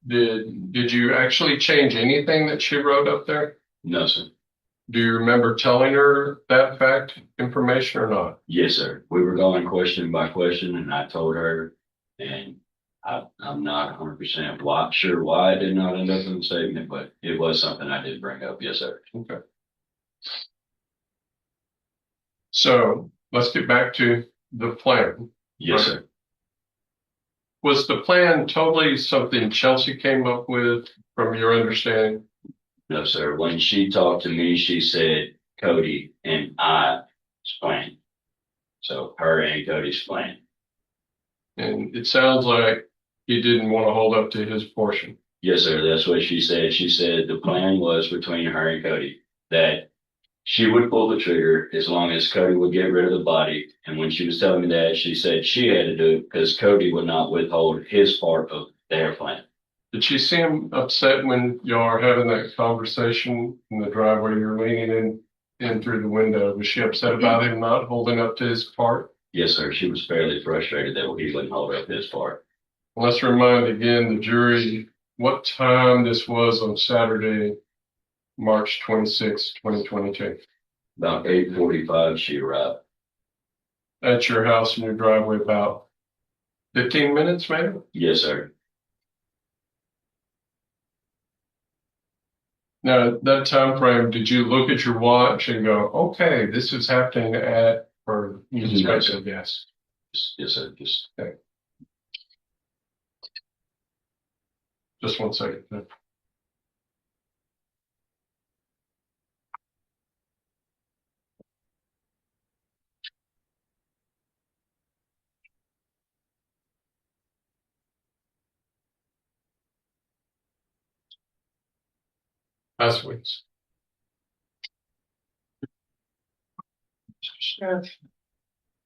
S2: did you actually change anything that she wrote up there?
S4: No, sir.
S2: Do you remember telling her that fact information or not?
S4: Yes, sir. We were going question by question, and I told her, and I'm not 100% sure why I did not end up in the statement, but it was something I did bring up. Yes, sir.
S2: Okay. So let's get back to the plan.
S4: Yes,
S2: Right.
S4: sir.
S2: Was the plan totally something Chelsea came up with from your understanding?
S4: No, sir. When she talked to me, she said Cody and I's plan. So her and Cody's plan.
S2: And it sounds like he didn't want to hold up to his portion.
S4: Yes, sir. That's what she said. She said the plan was between her and Cody that she would pull the trigger as long as Cody would get rid of the body. And when she was telling me that, she said she had to do it because Cody would not withhold his part of their plan.
S2: Did she seem upset when y'all are having that conversation in the driveway? You're leaning in through the window. Was she upset about him not holding up to his part?
S4: Yes, sir. She was fairly frustrated that he wouldn't hold up his part.
S2: Let's remind again the jury what time this was on Saturday, March 26, 2022.
S4: About 8:45, she arrived.
S2: At your house in your driveway about 15 minutes, maybe?
S4: Yes, sir.
S2: Now, at that time frame, did you look at your watch and go, okay, this is happening or you just
S4: No,
S2: basically
S4: sir.
S2: guess?
S4: Yes, sir.
S2: Just 1 second. Last week's.
S3: Smith,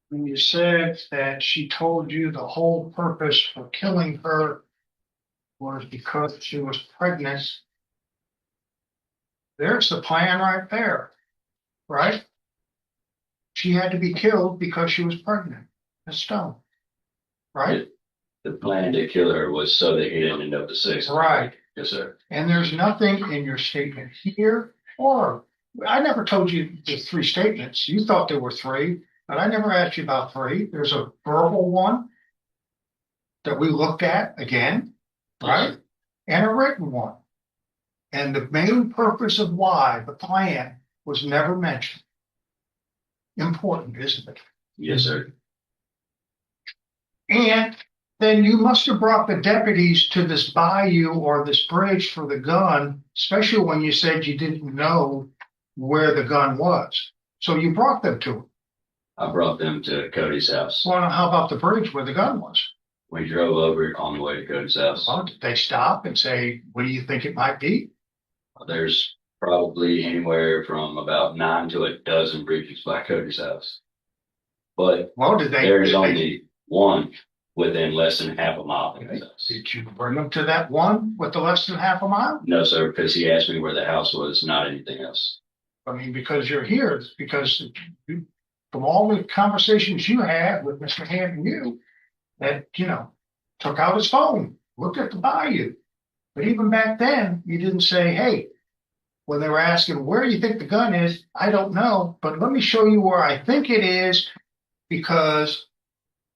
S3: when you said that she told you the whole purpose for killing her was because she was pregnant, there's the plan right there, right? She had to be killed because she was pregnant. That's done, right?
S4: The plan to kill her was so that he didn't end up the six.
S3: Right.
S4: Yes, sir.
S3: And there's nothing in your statement here, or I never told you the three statements. You thought there were three, but I never asked you about three. There's a verbal one that we looked at again, right? And a written one. And the main purpose of why the plan was never mentioned. Important, isn't it?
S4: Yes, sir.
S3: And then you must have brought the deputies to this bayou or this bridge for the gun, especially when you said you didn't know where the gun was. So you brought them to him.
S4: I brought them to Cody's house.
S3: Well, how about the bridge where the gun was?
S4: We drove over it on the way to Cody's house.
S3: Well, did they stop and say, what do you think it might be?
S4: There's probably anywhere from about 9 to a dozen bridges by Cody's house. But
S3: Well, did they?
S4: there's only one within less than half a mile from his house.
S3: Did you bring them to that one with the less than half a mile?
S4: No, sir, because he asked me where the house was, not anything else.
S3: I mean, because you're here, it's because you, from all the conversations you had with Mr. Hand and you, that, took out his phone, looked at the bayou. But even back then, you didn't say, hey, when they were asking, where do you think the gun is? I don't know, but let me show you where I think it is, because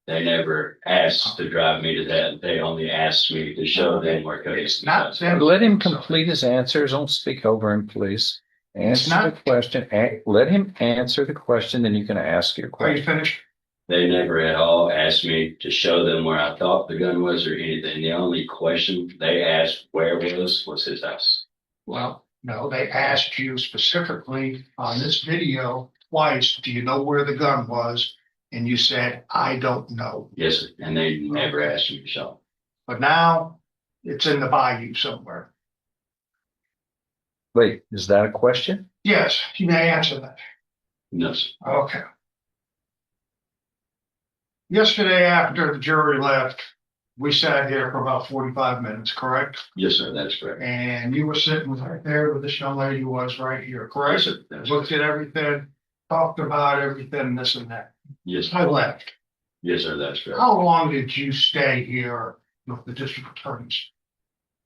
S4: They never asked to drive me to that. They only asked me to show them where Cody
S3: it's
S4: Smith
S3: not
S4: was.
S3: them.
S1: Let him complete his answers. Don't speak over him, please. Answer the
S3: not-
S1: question. Let him answer the question, then you can ask your
S3: Are you
S1: question.
S3: finished?
S4: They never at all asked me to show them where I thought the gun was or anything. The only question they asked where was his house.
S3: Well, no, they asked you specifically on this video twice, do you know where the gun was? And you said, I don't know.
S4: Yes, sir. And they never asked me to show.
S3: But now it's in the bayou somewhere.
S1: Wait, is that a question?
S3: Yes, you may answer that.
S4: No, sir.
S3: Okay. Yesterday, after the jury left, we sat here for about 45 minutes, correct?
S4: Yes, sir. That's correct.
S3: And you were sitting right there with this young lady who was right here,
S4: Yes,
S3: correct?
S4: sir. That's
S3: Looked
S4: correct.
S3: at everything, talked about everything, this and that.
S4: Yes,
S3: I
S4: sir.
S3: left.
S4: Yes, sir. That's correct.
S3: How long did you stay here with the district attorneys?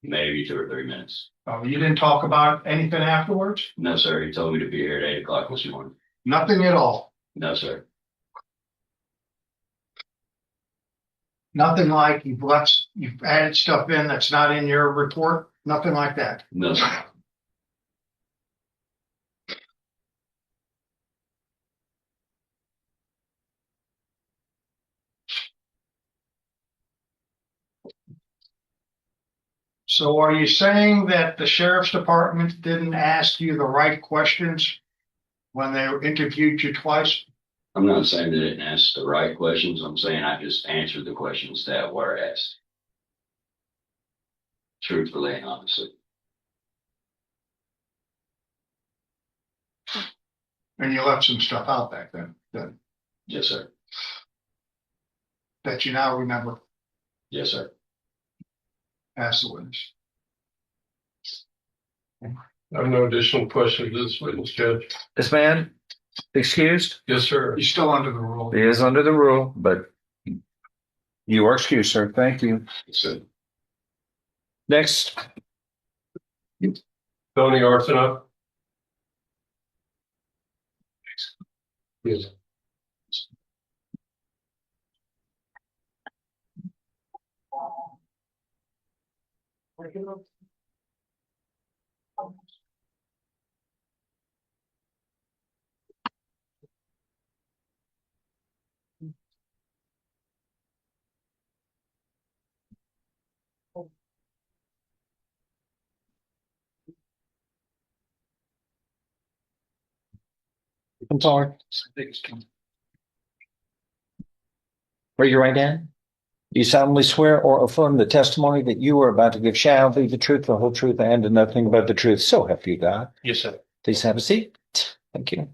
S4: Maybe 2 or 3 minutes.
S3: You didn't talk about anything afterwards?
S4: No, sir. He told me to be here at 8 o'clock this morning.
S3: Nothing at all?
S4: No, sir.
S3: Nothing like you've added stuff in that's not in your report? Nothing like that?
S4: No, sir.
S3: So are you saying that the sheriff's department didn't ask you the right questions when they interviewed you twice?
S4: I'm not saying they didn't ask the right questions. I'm saying I just answered the questions that were asked. Truthfully and honestly.
S3: And you left some stuff out back then
S4: Yes, sir.
S3: that you now remember?
S4: Yes, sir.
S3: Ask the witness.
S2: I have no additional questions to this witness, Judge.
S1: This man excused?
S2: Yes, sir.
S3: He's still under the rule.
S1: He is under the rule, but you are excused, sir. Thank you.
S4: Yes, sir.
S1: Next.
S2: Tony Arsoner. Yes.
S1: I'm sorry. Raise your right hand. Do you solemnly swear or affirm the testimony that you are about to give shall be the truth, the whole truth, and nothing but the truth? So help you God.
S2: Yes, sir.
S1: Please have a seat. Thank you.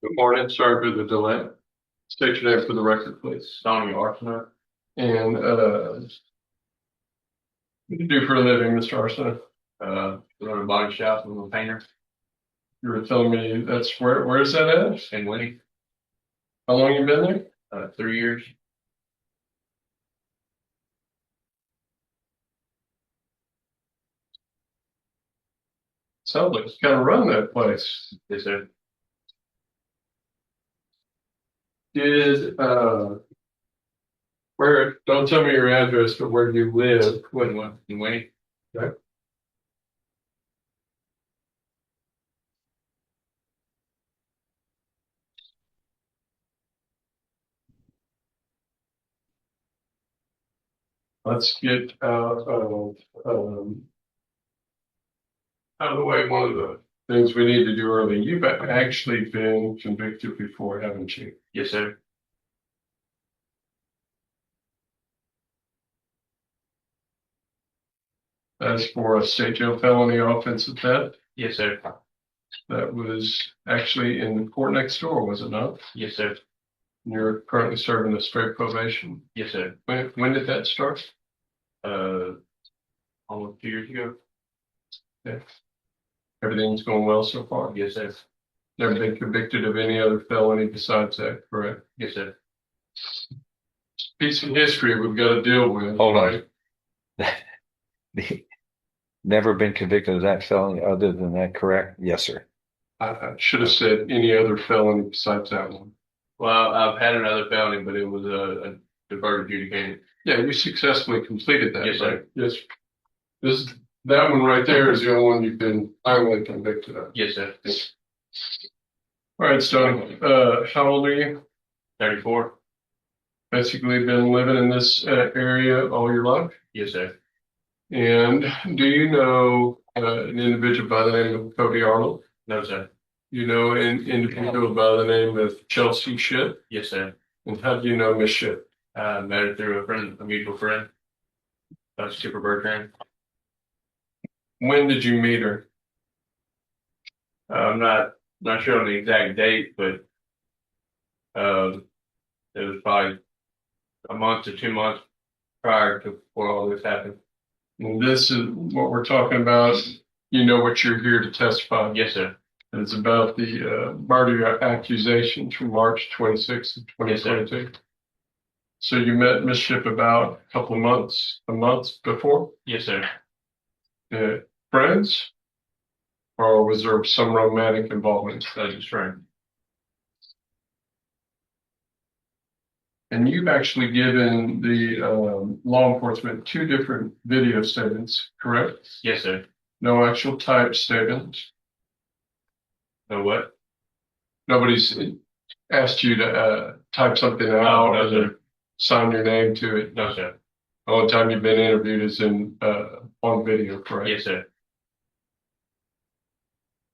S2: Good morning. Sorry for the delay. State your name for the record, please. Tony Arsoner. And what do you do for a living, Mr. Arsoner?
S5: Run a body shop and a painter
S2: You were telling me that's where is that at?
S5: in Winnie,
S2: How long you been there?
S5: 3 years.
S2: Sounds like you kind of run that place.
S5: Yes, sir.
S2: Did where? Don't tell me your address, but where do you live?
S5: In Winnie.
S2: Okay. let's get out of the way. One of the things we need to do early. You've actually been convicted before, haven't you?
S5: Yes, sir.
S2: That's for a state jail felony offensive theft.
S5: Yes, sir.
S2: That was actually in the court next door, was it not?
S5: Yes, sir.
S2: You're currently serving a straight probation.
S5: Yes, sir.
S2: When did that start?
S5: Almost 2 years ago.
S2: Yeah. Everything's going well so far?
S5: Yes, sir.
S2: Never been convicted of any other felony besides that, correct?
S5: Yes, sir.
S2: Piece of history we've got to deal with.
S1: Hold on.
S2: right?
S1: Never been convicted of that felony other than that, correct? Yes, sir.
S2: I should have said any other felony besides that one.
S5: Well, I've had another felony, but it was a deferred adjudicated.
S2: Yeah, you successfully completed that.
S5: Yes, sir.
S2: Right? Yes. That one right there is the only one you've been finally convicted of.
S5: Yes, sir.
S2: All right, Stone. How old are you?
S5: 34.
S2: Basically been living in this area all your life?
S5: Yes, sir.
S2: And do you know an individual by the name of Cody Arnold?
S5: No, sir.
S2: You know an individual by the name of Chelsea Ship?
S5: Yes, sir.
S2: And how do you know Miss Ship?
S5: Met her through a friend, a mutual friend. Skipper Bertrand.
S2: When did you meet her?
S5: I'm not sure on the exact date, but it was probably a month to 2 months prior to before all this happened.
S2: And this is what we're talking about. You know what you're here to testify.
S5: Yes, sir.
S2: And it's about the murder accusations from March 26th of
S5: Yes, sir.
S2: 2022. So you met Miss Ship about a month before?
S5: Yes, sir.
S2: Friends? Or was there some romantic involvement?
S5: That was his friend.
S2: And you've actually given the law enforcement 2 different video statements, correct?
S5: Yes, sir.
S2: No actual typed statements.
S5: No what?
S2: Nobody's asked you to type something out
S5: no,
S2: or to sign your name to it.
S5: No, sir.
S2: The only time you've been interviewed is on video, correct?
S5: Yes, sir.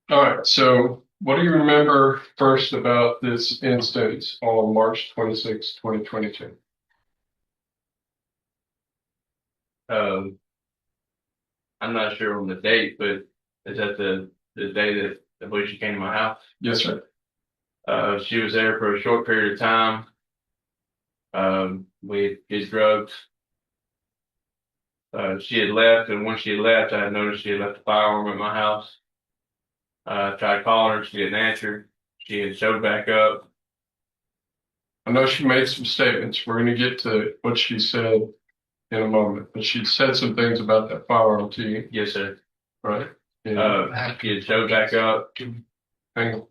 S2: All right. So what do you remember first about this instance on March 26, 2022?
S5: I'm not sure on the date, but is that the day that I believe she came to my house?
S2: Yes, sir.
S5: She was there for a short period of time. We did drugs. She had left, and when she had left, I had noticed she had left a firearm at my house. Tried calling her, she didn't answer. She had showed back up.
S2: I know she made some statements. We're going to get to what she said in a moment, but she said some things about that firearm to you,
S5: Yes, sir.
S2: right?
S5: She had showed back up.
S2: Hang on.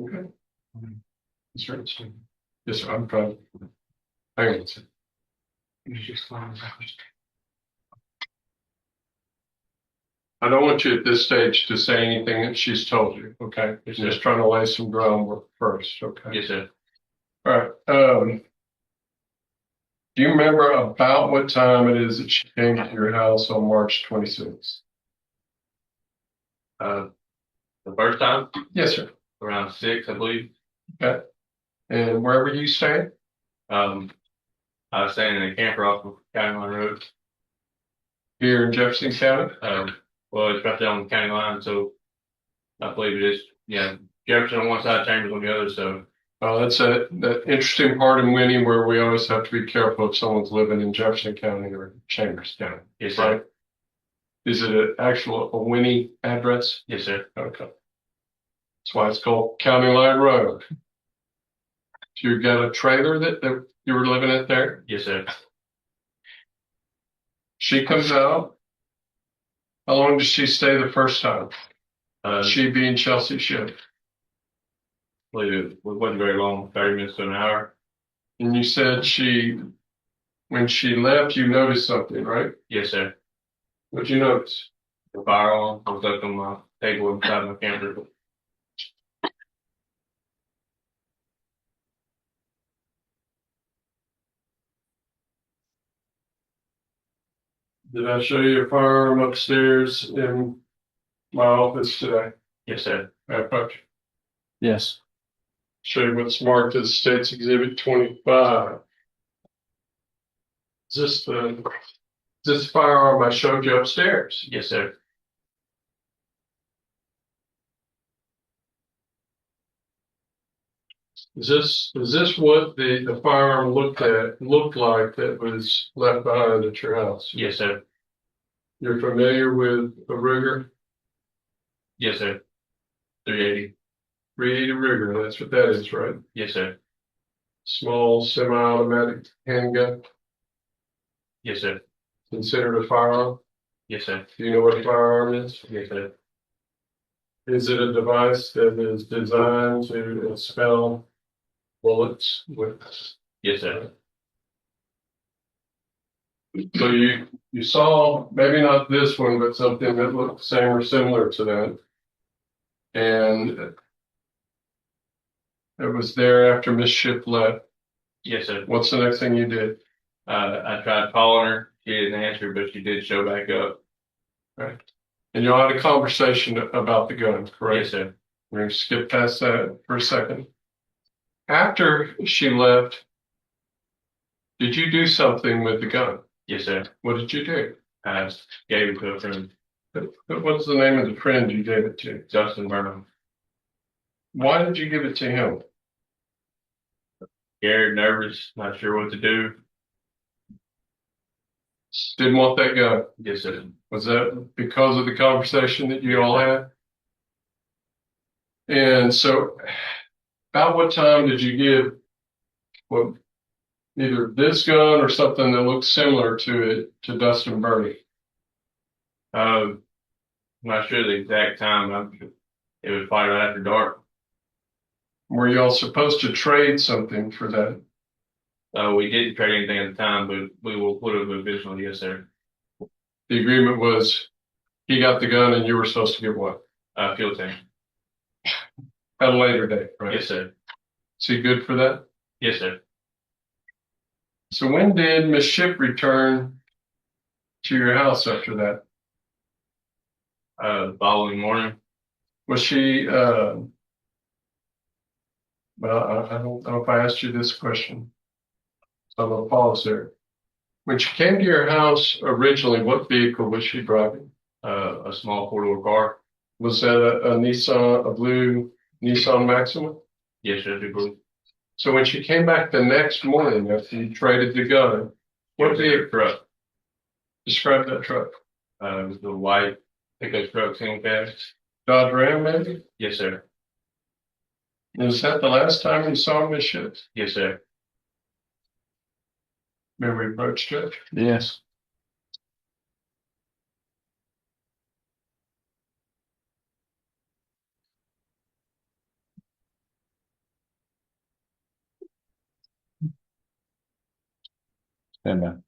S2: Okay. Yes, sir. Yes, sir. I'm trying. Hang on. Sir. I don't want you at this stage to say anything that she's told you, okay?
S5: Yes,
S2: Just
S5: sir.
S2: trying to lay some groundwork first, okay?
S5: Yes, sir.
S2: All right. Do you remember about what time it is that she came to your house on March 26th?
S5: The first time,
S2: Yes, sir.
S5: around 6, I believe.
S2: Okay. And wherever you stay?
S5: I was staying in a camper off of County Line Road.
S2: Here in Jefferson County?
S5: Well, it's right there on the county line, so I believe it is. Yeah, Jefferson on one side, Chambers on the other. So
S2: That's that interesting part in Winnie where we always have to be careful if someone's living in Jefferson County or Chambers County.
S5: yes, sir.
S2: Right? Is it a Winnie address?
S5: Yes, sir.
S2: Okay. That's why it's called County Line Road. So you got a trailer that you were living at there?
S5: Yes, sir.
S2: She comes out. How long did she stay the first time? She being Chelsea Ship.
S5: I believe it wasn't very long, 30 minutes to an hour.
S2: And you said when she left, you noticed something, right?
S5: Yes, sir.
S2: What'd you notice?
S5: The firearm was up on my table inside my camper.
S2: Did I show you a firearm upstairs in my office today?
S5: Yes, sir.
S1: Yes.
S2: Show you what's marked as State's Exhibit 25. Is this firearm I showed you upstairs?
S5: Yes, sir.
S2: Is this what the firearm looked like that was left behind at your house?
S5: Yes, sir.
S2: You're familiar with a Ruger?
S5: Yes, sir. 380.
S2: 380 Ruger, that's what that is, right?
S5: Yes, sir.
S2: Small semi-automatic handgun,
S5: Yes, sir.
S2: considered a firearm?
S5: Yes, sir.
S2: Do you know what a firearm is?
S5: Yes, sir.
S2: Is it a device that is designed to expel bullets with?
S5: Yes, sir.
S2: So you saw, maybe not this one, but something that looked the same or similar to that. And it was there after Miss Ship left.
S5: Yes, sir.
S2: What's the next thing you did?
S5: I tried calling her. She didn't answer, but she did show back up.
S2: Right. And y'all had a conversation about the gun, correct?
S5: Yes, sir.
S2: We're going to skip past that for a second. After she left, did you do something with the gun?
S5: Yes, sir.
S2: What did you do?
S5: I gave it to a friend,
S2: What's the name of the friend you gave it to?
S5: Justin Burnham.
S2: Why did you give it to him?
S5: Scared, nervous, not sure what to do.
S2: Didn't want that gun.
S5: Yes, sir.
S2: Was that because of the conversation that you all had? And so, about what time did you give either this gun or something that looks similar to it to Dustin Burney?
S5: I'm not sure the exact time. It was probably right after dark.
S2: Were y'all supposed to trade something for that?
S5: We didn't trade anything at the time, but we will put it eventually. Yes, sir.
S2: The agreement was he got the gun and you were supposed to get what?
S5: Field tank.
S2: At a later date, right?
S5: Yes, sir.
S2: Is he good for that?
S5: Yes, sir.
S2: So when did Miss Ship return to your house after that?
S5: The following morning.
S2: Was she, well, I don't know if I asked you this question. So I'm gonna pause there. When she came to your house originally, what vehicle was she driving?
S5: A small four-door car.
S2: Was that a Nissan, a blue Nissan Maxima?
S5: Yes, sir.
S2: So when she came back the next morning after you traded the gun, what vehicle?
S5: Truck.
S2: Describe that truck.
S5: It was the white pickup truck, single cab.
S2: Dodge Ram, maybe?
S5: Yes, sir.
S2: Is that the last time you saw Miss Ship?
S5: Yes, sir.
S2: Memory approach, Judge?
S1: Yes. And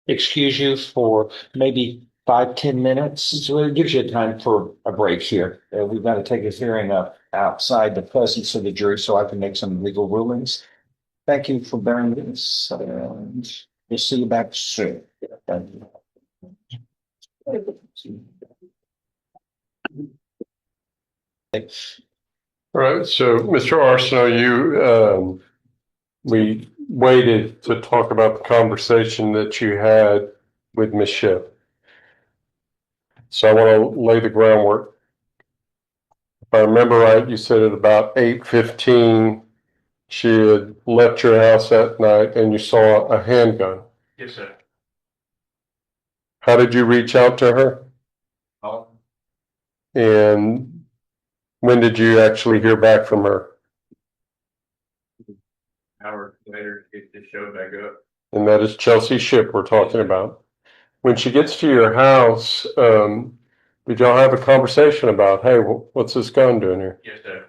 S1: excuse you for maybe 5-10 minutes. So it gives you time for a break here. We've got to take a hearing up outside the presence of the jury so I can make some legal rulings. Thank you for bearing with us. And we'll see you back soon. Thank you.
S2: All right, so Mr. Arsoner, we waited to talk about the conversation that you had with Miss Ship. So I want to lay the groundwork. If I remember right, you said at about 8:15, she had left your house that night and you saw a handgun.
S5: Yes, sir.
S2: How did you reach out to her?
S5: Oh,
S2: And when did you actually hear back from her?
S5: hour later, it showed back up.
S2: And that is Chelsea Ship we're talking about. When she gets to your house,
S6: Did y'all have a conversation about, hey, what's this gun doing here?
S5: Yes, sir.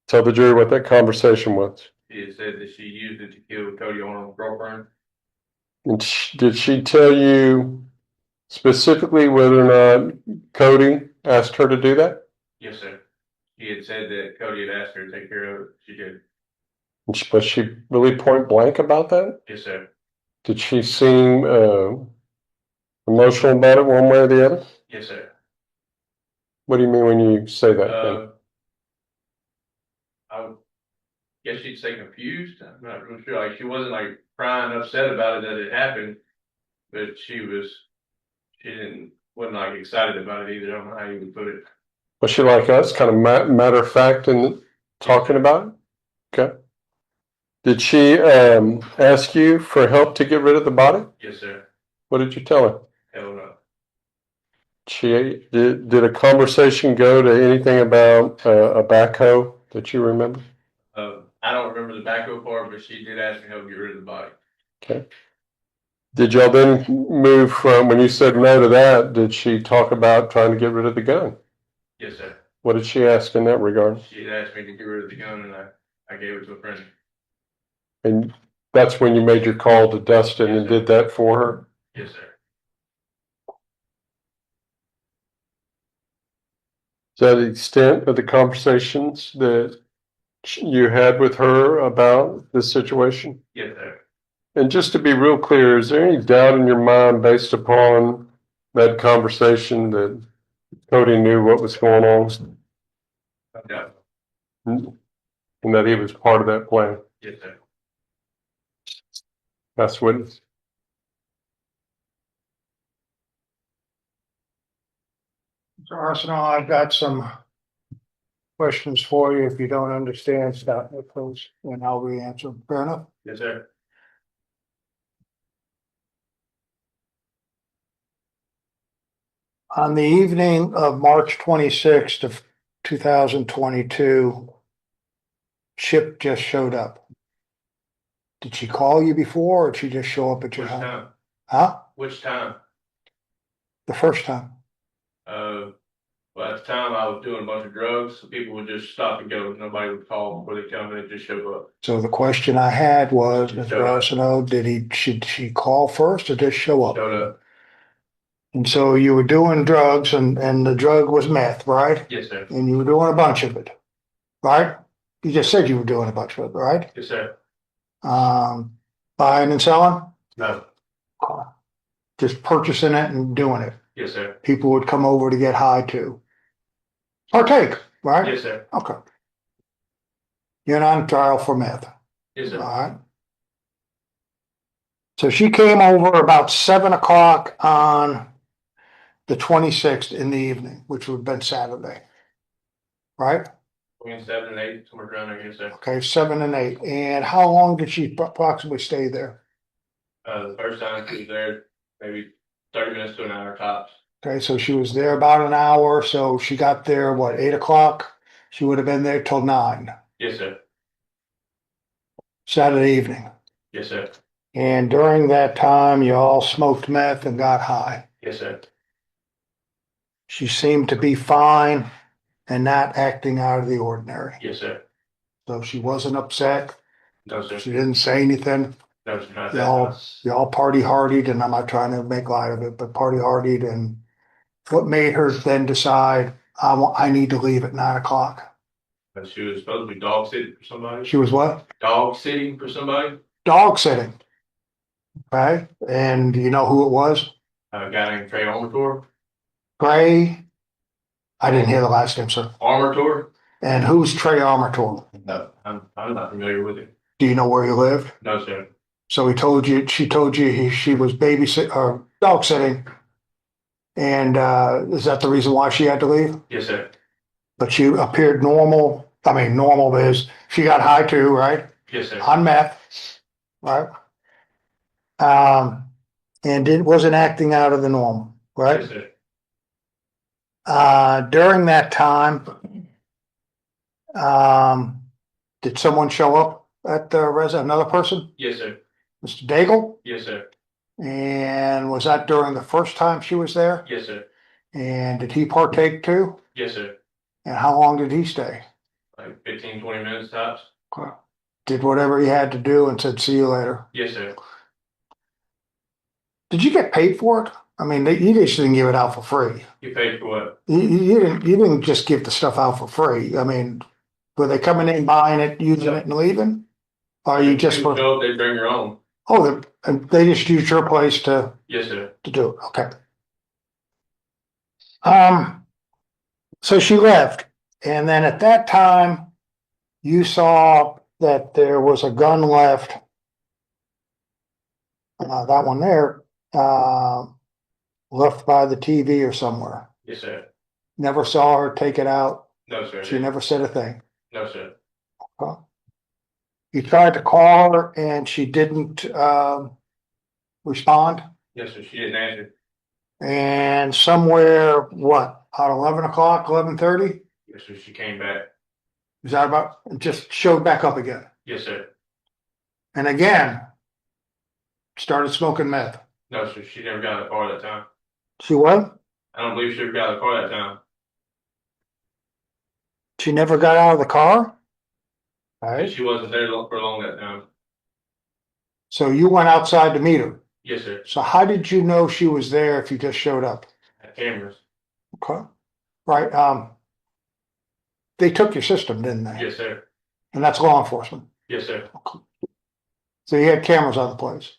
S6: Tell the jury what that conversation was.
S5: She had said that she used it to kill Cody Arnold's girlfriend.
S6: And did she tell you specifically whether or not Cody asked her to do that?
S5: Yes, sir. She had said that Cody had asked her to take care of it. She did.
S6: Was she really point blank about that?
S5: Yes, sir.
S6: Did she seem emotional about it one way or the other?
S5: Yes, sir.
S6: What do you mean when you say that?
S5: I would guess she'd say confused. I'm not really sure. Like she wasn't like crying, upset about it that it happened, but wasn't like excited about it either. I don't know how you would put it.
S6: Was she like us, kind of matter of fact in talking about it? Okay. Did she ask you for help to get rid of the body?
S5: Yes, sir.
S6: What did you tell her?
S5: Hell no.
S6: Did a conversation go to anything about a backhoe that you remember?
S5: I don't remember the backhoe part, but she did ask me to help get rid of the body.
S6: Okay. Did y'all then move from, when you said no to that, did she talk about trying to get rid of the gun?
S5: Yes, sir.
S6: What did she ask in that regard?
S5: She had asked me to get rid of the gun, and I gave it to a friend.
S6: And that's when you made your call to Dustin and did that for her?
S5: Yes, sir.
S6: Is that the extent of the conversations that you had with her about this situation?
S5: Yes, sir.
S6: And just to be real clear, is there any doubt in your mind based upon that conversation that Cody knew what was going on
S5: No.
S6: and that he was part of that plan?
S5: Yes, sir.
S6: That's what it's.
S3: Mr. Arsenal, I've got some questions for you. If you don't understand, stop me, please, and I'll re-answer them. Fair enough?
S5: Yes, sir.
S3: On the evening of March 26th of 2022, Chip just showed up. Did she call you before or did she just show up at your
S5: Which
S3: house?
S5: time?
S3: Huh?
S5: Which time?
S3: The first time.
S5: Well, at the time I was doing a bunch of drugs, so people would just stop and go. Nobody would call before they come in and just show up.
S3: So the question I had was, Mr.
S5: Showed up.
S3: Arsenault, should she call first or just show up?
S5: Showed up.
S3: And so you were doing drugs and the drug was meth, right?
S5: Yes, sir.
S3: And you were doing a bunch of it, right? You just said you were doing a bunch of it, right?
S5: Yes, sir.
S3: Buying and selling?
S5: No.
S3: Just purchasing it and doing it.
S5: Yes, sir.
S3: People would come over to get high too. Partake, right?
S5: Yes, sir.
S3: Okay. You're not on trial for meth,
S5: Yes,
S3: all
S5: sir.
S3: right? So she came over about 7 o'clock on the 26th in the evening, which would have been Saturday. Right?
S5: Between 7 and 8, somewhere around there. Yes, sir.
S3: Okay, 7 and 8. And how long did she approximately stay there?
S5: The first time she was there, maybe 30 minutes to an hour tops.
S3: Okay, so she was there about an hour. So she got there, what, 8 o'clock? She would have been there till 9.
S5: Yes, sir.
S3: Saturday evening.
S5: Yes, sir.
S3: And during that time, you all smoked meth and got high.
S5: Yes, sir.
S3: She seemed to be fine and not acting out of the ordinary.
S5: Yes, sir.
S3: So she wasn't upset.
S5: No, sir.
S3: She didn't say anything.
S5: No, sir. Not
S3: Y'all,
S5: that.
S3: y'all party hardied, and I'm not trying to make light of it, but party hardied. And what made her then decide I need to leave at 9 o'clock?
S5: But she was supposed to be dog sitting for somebody.
S3: She was what?
S5: Dog sitting for somebody.
S3: Dog sitting. Okay, and do you know who it was?
S5: A guy named Trey Armator.
S3: Trey. I didn't hear the last name, sir.
S5: Armator?
S3: And who's Trey Armator?
S5: No, I'm not familiar with it.
S3: Do you know where he lived?
S5: No, sir.
S3: So she told you she was babysit or dog sitting. And is that the reason why she had to leave?
S5: Yes, sir.
S3: But she appeared normal. I mean, normal is she got high too, right?
S5: Yes, sir.
S3: On meth, right? And it wasn't acting out of the norm, right?
S5: Yes, sir.
S3: During that time, did someone show up at the residence? Another person,
S5: Yes, sir.
S3: Mr. Daigle?
S5: Yes, sir.
S3: And was that during the first time she was there?
S5: Yes, sir.
S3: And did he partake too?
S5: Yes, sir.
S3: And how long did he stay?
S5: Like 15, 20 minutes tops.
S3: Okay. Did whatever he had to do and said, see you later.
S5: Yes, sir.
S3: Did you get paid for it? I mean, you just didn't give it out for free.
S5: You paid for what?
S3: You didn't just give the stuff out for free. I mean, were they coming in, buying it, using it and leaving? Or you just,
S5: You show up, they bring your own.
S3: oh, they just used your place to
S5: Yes, sir.
S3: do it. Okay. So she left. And then at that time, you saw that there was a gun left. That one there, left by the TV or somewhere.
S5: Yes, sir.
S3: Never saw her take it out.
S5: No, sir.
S3: She never said a thing.
S5: No, sir.
S3: Huh? You tried to call her and she didn't, respond.
S5: Yes, sir. She didn't answer.
S3: And somewhere, what, about 11 o'clock, 11:30?
S5: Yes, sir. She came back.
S3: Is that about, it just showed back up again?
S5: Yes, sir.
S3: And again, started smoking meth.
S5: No, sir. She never got in the car that time.
S3: She what?
S5: I don't believe she ever got in the car that time.
S3: She never got out of the car? All right.
S5: She wasn't there for long that time.
S3: So you went outside to meet her.
S5: Yes, sir.
S3: So how did you know she was there if you just showed up?
S5: Had cameras.
S3: Okay. Right. They took your system, didn't they?
S5: Yes, sir.
S3: And that's law enforcement.
S5: Yes, sir.
S3: So you had cameras on the place.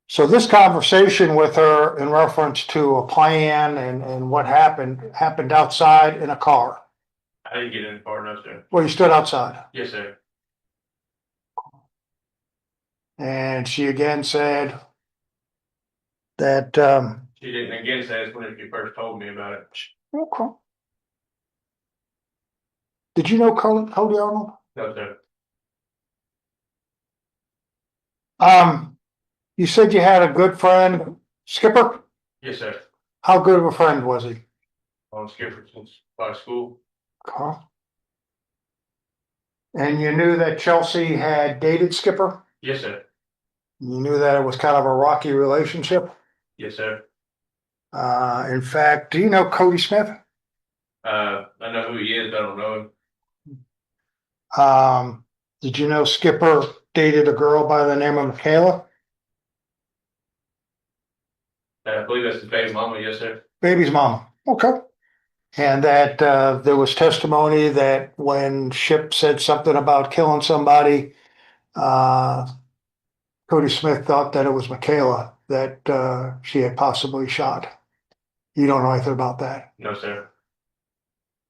S3: So this conversation with her in reference to a plan and what happened outside in a car.
S5: I didn't get in the car, no, sir.
S3: Well, you stood outside.
S5: Yes, sir.
S3: And she again said that,
S5: She didn't again say it's when she first told me about it.
S3: okay. Did you know Cody Arnold?
S5: No, sir.
S3: You said you had a good friend, Skipper.
S5: Yes, sir.
S3: How good of a friend was he?
S5: On Skipper since by school.
S3: Okay. And you knew that Chelsea had dated Skipper?
S5: Yes, sir.
S3: You knew that it was kind of a rocky relationship?
S5: Yes, sir.
S3: In fact, do you know Cody Smith?
S5: I know who he is, but I don't know him.
S3: Did you know Skipper dated a girl by the name of Michaela?
S5: I believe that's the baby mama, yes, sir.
S3: Baby's mama. Okay. And that there was testimony that when Ship said something about killing somebody, Cody Smith thought that it was Michaela that she had possibly shot. You don't know anything about that.
S5: No, sir.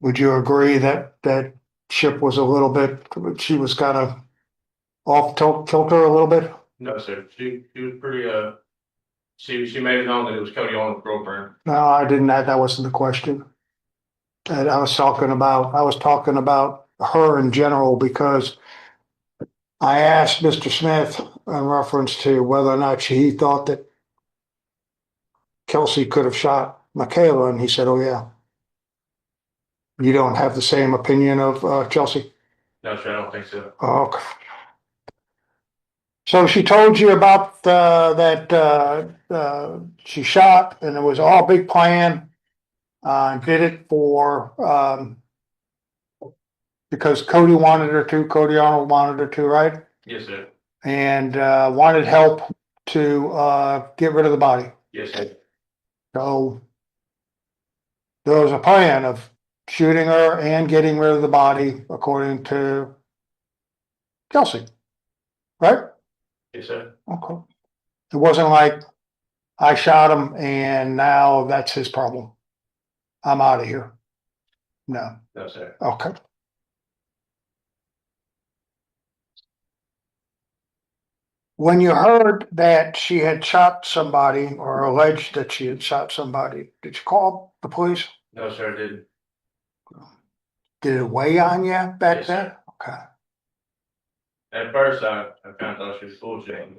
S3: Would you agree that Ship was a little bit, she was kind of off kilter a little bit?
S5: No, sir. She was pretty she made it known that it was Cody Arnold's girlfriend.
S3: No, I didn't. That wasn't the question. And I was talking about her in general because I asked Mr. Smith in reference to whether or not he thought that Kelsey could have shot Michaela, and he said, "Oh yeah." You don't have the same opinion of Chelsea?
S5: No, sir. I don't think so.
S3: Okay. So she told you about that she shot, and it was all a big plan. Did it for because Cody wanted her to, Cody Arnold wanted her to, right?
S5: Yes, sir.
S3: And wanted help to get rid of the body.
S5: Yes, sir.
S3: So there was a plan of shooting her and getting rid of the body, according to Kelsey, right?
S5: Yes, sir.
S3: Okay. It wasn't like I shot him and now that's his problem. I'm out of here. No.
S5: No, sir.
S3: Okay. When you heard that she had shot somebody or alleged that she had shot somebody, did you call the police?
S5: No, sir. I didn't.
S3: Did it weigh on you back
S5: Yes,
S3: then?
S5: sir.
S3: Okay.
S5: At first, I kind of thought she was bullshitting.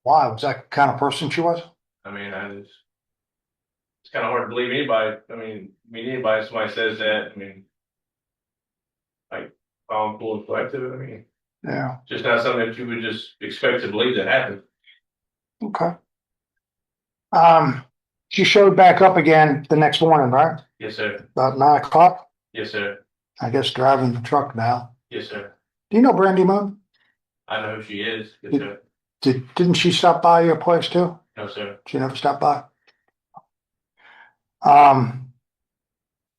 S3: Why? Was that the kind of person she was?
S5: I mean, it's kind of hard to believe anybody. I mean, anybody, somebody says that, I mean, like, calm, cool, and collective, I mean,
S3: Yeah.
S5: just not something that you would just expect to believe that happened.
S3: Okay. She showed back up again the next morning, right?
S5: Yes, sir.
S3: About 9 o'clock.
S5: Yes, sir.
S3: I guess driving the truck now.
S5: Yes, sir.
S3: Do you know Brandy Moon?
S5: I know who she is. Yes, sir.
S3: Didn't she stop by your place too?
S5: No, sir.
S3: She never stopped by.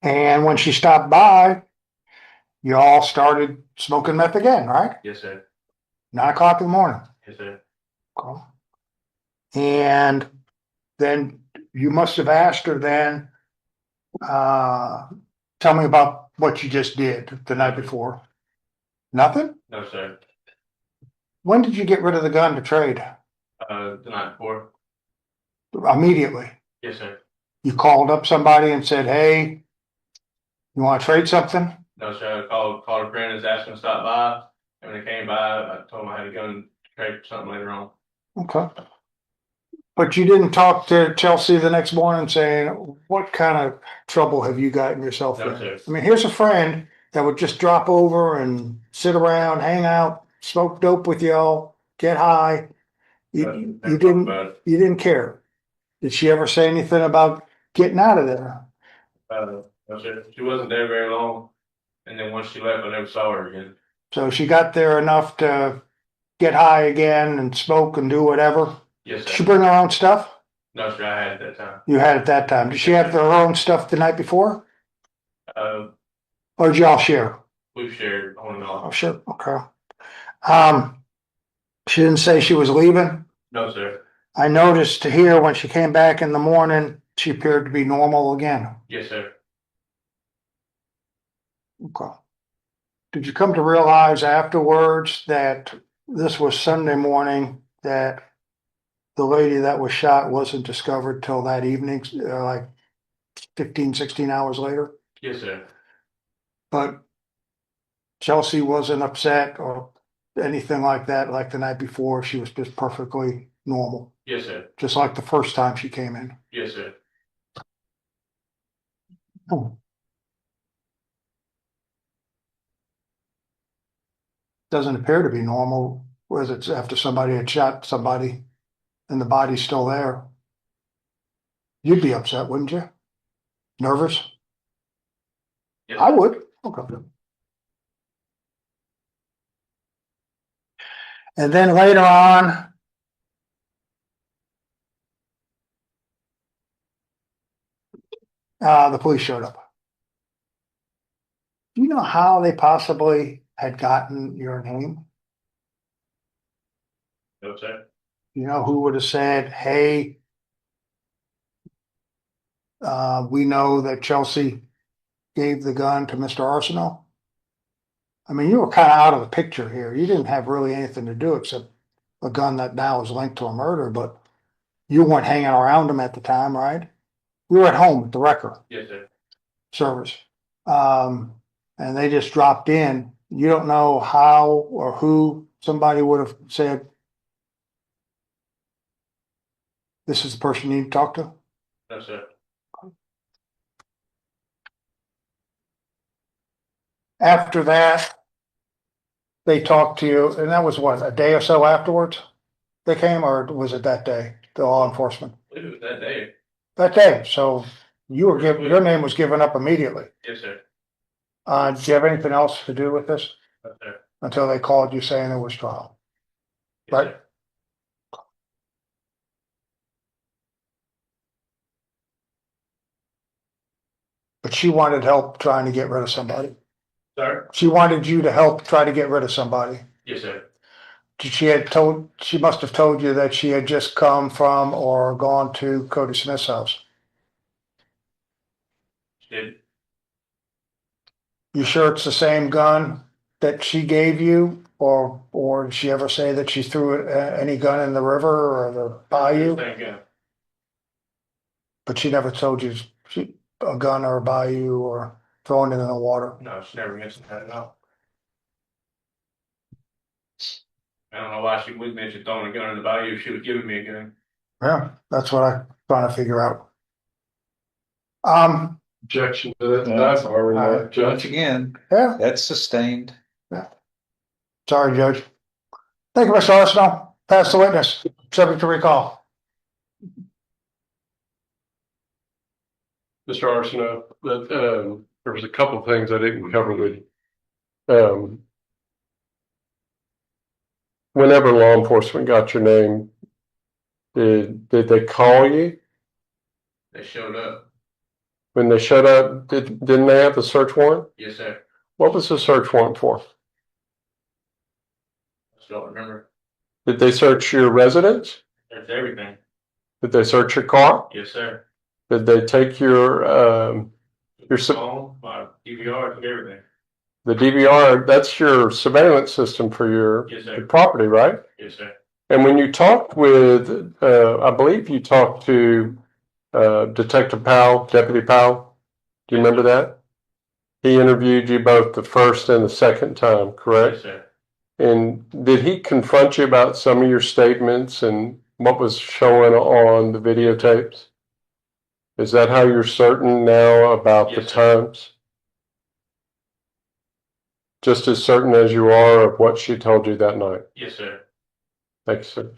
S3: And when she stopped by, you all started smoking meth again, right?
S5: Yes, sir.
S3: 9 o'clock in the morning.
S5: Yes, sir.
S3: Okay. And then you must have asked her then, tell me about what you just did the night before. Nothing?
S5: No, sir.
S3: When did you get rid of the gun to trade?
S5: The night before.
S3: Immediately.
S5: Yes, sir.
S3: You called up somebody and said, hey, you want to trade something?
S5: No, sir. I called a friend and asked him to stop by. And when they came by, I told him I had a gun to trade for something later on.
S3: Okay. But you didn't talk to Chelsea the next morning saying, what kind of trouble have you gotten yourself
S5: No,
S3: in?
S5: sir.
S3: I mean, here's a friend that would just drop over and sit around, hang out, smoke dope with y'all, get high. You
S5: Never talked about it.
S3: didn't care. Did she ever say anything about getting out of there?
S5: No, sir. She wasn't there very long. And then once she left, I never saw her again.
S3: So she got there enough to get high again and smoke and do whatever.
S5: Yes,
S3: Did
S5: sir.
S3: she bring her own stuff?
S5: No, sir. I had it that time.
S3: You had it that time. Did she have her own stuff the night before? Or did y'all share?
S5: We've shared on and
S3: Oh,
S5: off.
S3: sure. Okay. She didn't say she was leaving.
S5: No, sir.
S3: I noticed here when she came back in the morning, she appeared to be normal again.
S5: Yes, sir.
S3: Okay. Did you come to realize afterwards that this was Sunday morning, that the lady that was shot wasn't discovered till that evening, like 15, 16 hours later?
S5: Yes, sir.
S3: But Chelsea wasn't upset or anything like that, like the night before. She was just perfectly normal,
S5: Yes, sir.
S3: just like the first time she came in.
S5: Yes, sir.
S3: Doesn't appear to be normal, whereas it's after somebody had shot somebody and the body's still there. You'd be upset, wouldn't you? Nervous?
S5: Yes,
S3: I
S5: sir.
S3: would. Okay. And then later on, the police showed up. Do you know how they possibly had gotten your name?
S5: No, sir.
S3: You know who would have said, hey, we know that Chelsea gave the gun to Mr. Arsenal? I mean, you were kind of out of the picture here. You didn't have really anything to do except a gun that now is linked to a murder, but you weren't hanging around him at the time, right? You were at home at the wrecker
S5: Yes, sir.
S3: service. And they just dropped in. You don't know how or who somebody would have said, this is the person you need to talk to?
S5: No, sir.
S3: After that, they talked to you, and that was what, a day or so afterwards they came, or was it that day, the law enforcement?
S5: I believe it was that day.
S3: That day, so you were given, your name was given up immediately.
S5: Yes, sir.
S3: Did you have anything else to do with this
S5: No, sir.
S3: until they called you saying there was trial?
S5: Yes,
S3: Right.
S5: sir.
S3: But she wanted help trying to get rid of somebody.
S5: Sir?
S3: She wanted you to help try to get rid of somebody.
S5: Yes, sir.
S3: She must have told you that she had just come from or gone to Cody Smith's house.
S5: She did.
S3: You sure it's the same gun that she gave you, or did she ever say that she threw any gun in the river or the bayou?
S5: Thank you.
S3: But she never told you a gun or a bayou or throwing it in the water.
S5: No, she never mentioned that at all. I don't know why she would mention throwing a gun in the bayou if she was giving me a gun.
S3: Yeah, that's what I'm trying to figure out.
S2: Objection to that. That's already
S1: Once
S2: judge.
S1: again,
S3: Yeah,
S1: that's sustained.
S3: sorry, Judge. Thank you, Mr. Arsenal. Pass the witness, subject to recall.
S2: Mr. Arsenault, that, there was a couple of things I didn't cover with you. Whenever law enforcement got your name, did they call you?
S5: They showed up.
S2: When they showed up, didn't they have the search warrant?
S5: Yes, sir.
S2: What was the search warrant for?
S5: I still don't remember.
S2: Did they search your residence?
S5: That's everything.
S2: Did they search your car?
S5: Yes, sir.
S2: Did they take your
S5: Phone, my DVR, everything.
S2: the DVR? That's your surveillance system for your
S5: Yes, sir.
S2: property, right?
S5: Yes, sir.
S2: And when you talked with, I believe you talked to Detective Powell, Deputy Powell. Do you remember that? He interviewed you both the first and the second time, correct?
S5: Yes, sir.
S2: And did he confront you about some of your statements and what was showing on the videotapes? Is that how you're certain now about the
S5: Yes, sir.
S2: times? Just as certain as you are of what she told you that night?
S5: Yes, sir.
S2: Thanks, sir.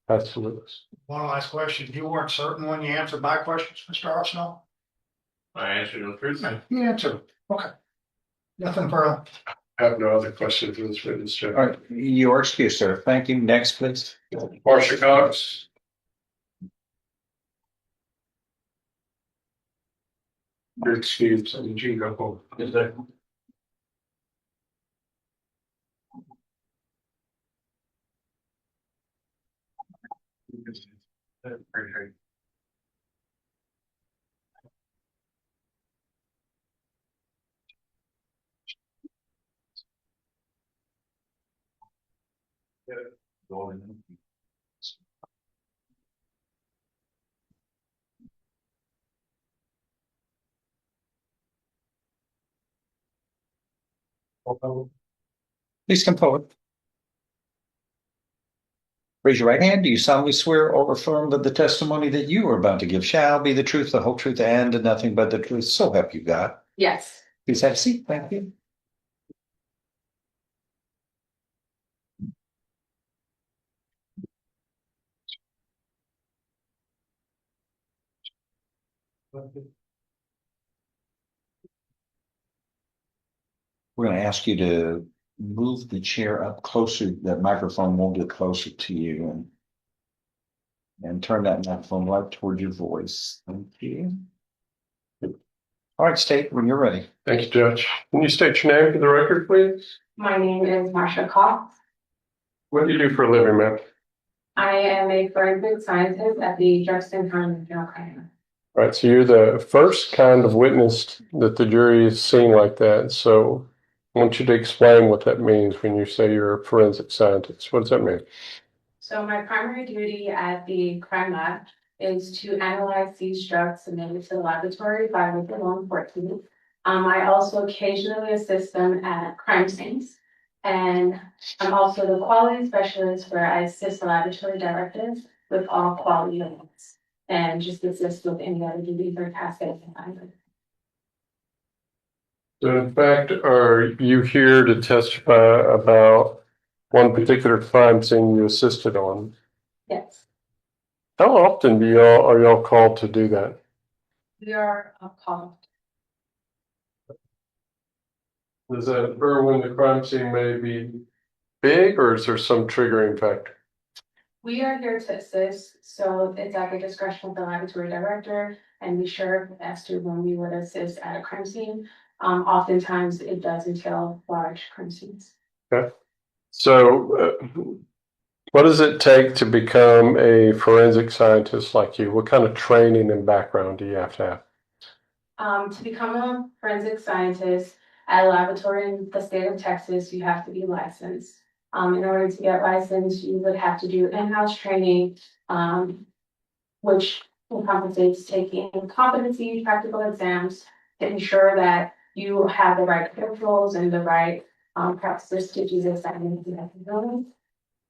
S2: Absolutely.
S3: One last question. You weren't certain when you answered my questions, Mr. Arsenal?
S5: I answered them truthfully.
S3: You answered. Okay. Nothing further.
S2: I have no other questions for this witness, Chair.
S1: All right, your excuse, sir. Thank you. Next, please.
S2: Marcia Cox. Your excuse, and you can go home.
S5: Yes, sir.
S1: Please come forward. Raise your right hand. Do you solemnly swear or affirm that the testimony that you are about to give shall be the truth, the whole truth, and nothing but the truth? So help you God.
S7: Yes.
S1: Please have a seat. Thank you. We're going to ask you to move the chair up closer. That microphone won't get closer to you, and turn that microphone right toward your voice. Thank you. All right, state when you're ready.
S2: Thank you, Judge. Can you state your name for the record, please?
S7: My name is Marcia Cox.
S2: What do you do for a living, ma'am?
S7: I am a forensic scientist at the Jefferson County General Crime.
S2: All right, so you're the first kind of witness that the jury has seen like that. So I want you to explain what that means when you say you're a forensic scientist. What does that mean?
S7: So my primary duty at the crime lab is to analyze these drugs submitted to the laboratory by local law enforcement. I also occasionally assist them at crime scenes. And I'm also the quality specialist where I assist the laboratory directors with all quality events and just assist with any other duties or tasks that I can.
S2: So in fact, are you here to testify about one particular crime scene you assisted on?
S7: Yes,
S2: How often are y'all called to do that?
S7: we are called.
S2: Does that occur when the crime scene may be big, or is there some triggering factor?
S7: We are here to assist, so it's at the discretion of the laboratory director and the sheriff as to when we would assist at a crime scene. Oftentimes it does entail large crime scenes.
S2: Okay. So what does it take to become a forensic scientist like you? What kind of training and background do you have to have?
S7: To become a forensic scientist at a laboratory in the state of Texas, you have to be licensed. In order to get licensed, you would have to do in-house training, which encompasses taking competency practical exams to ensure that you have the right credentials and the right practices to do this assignment.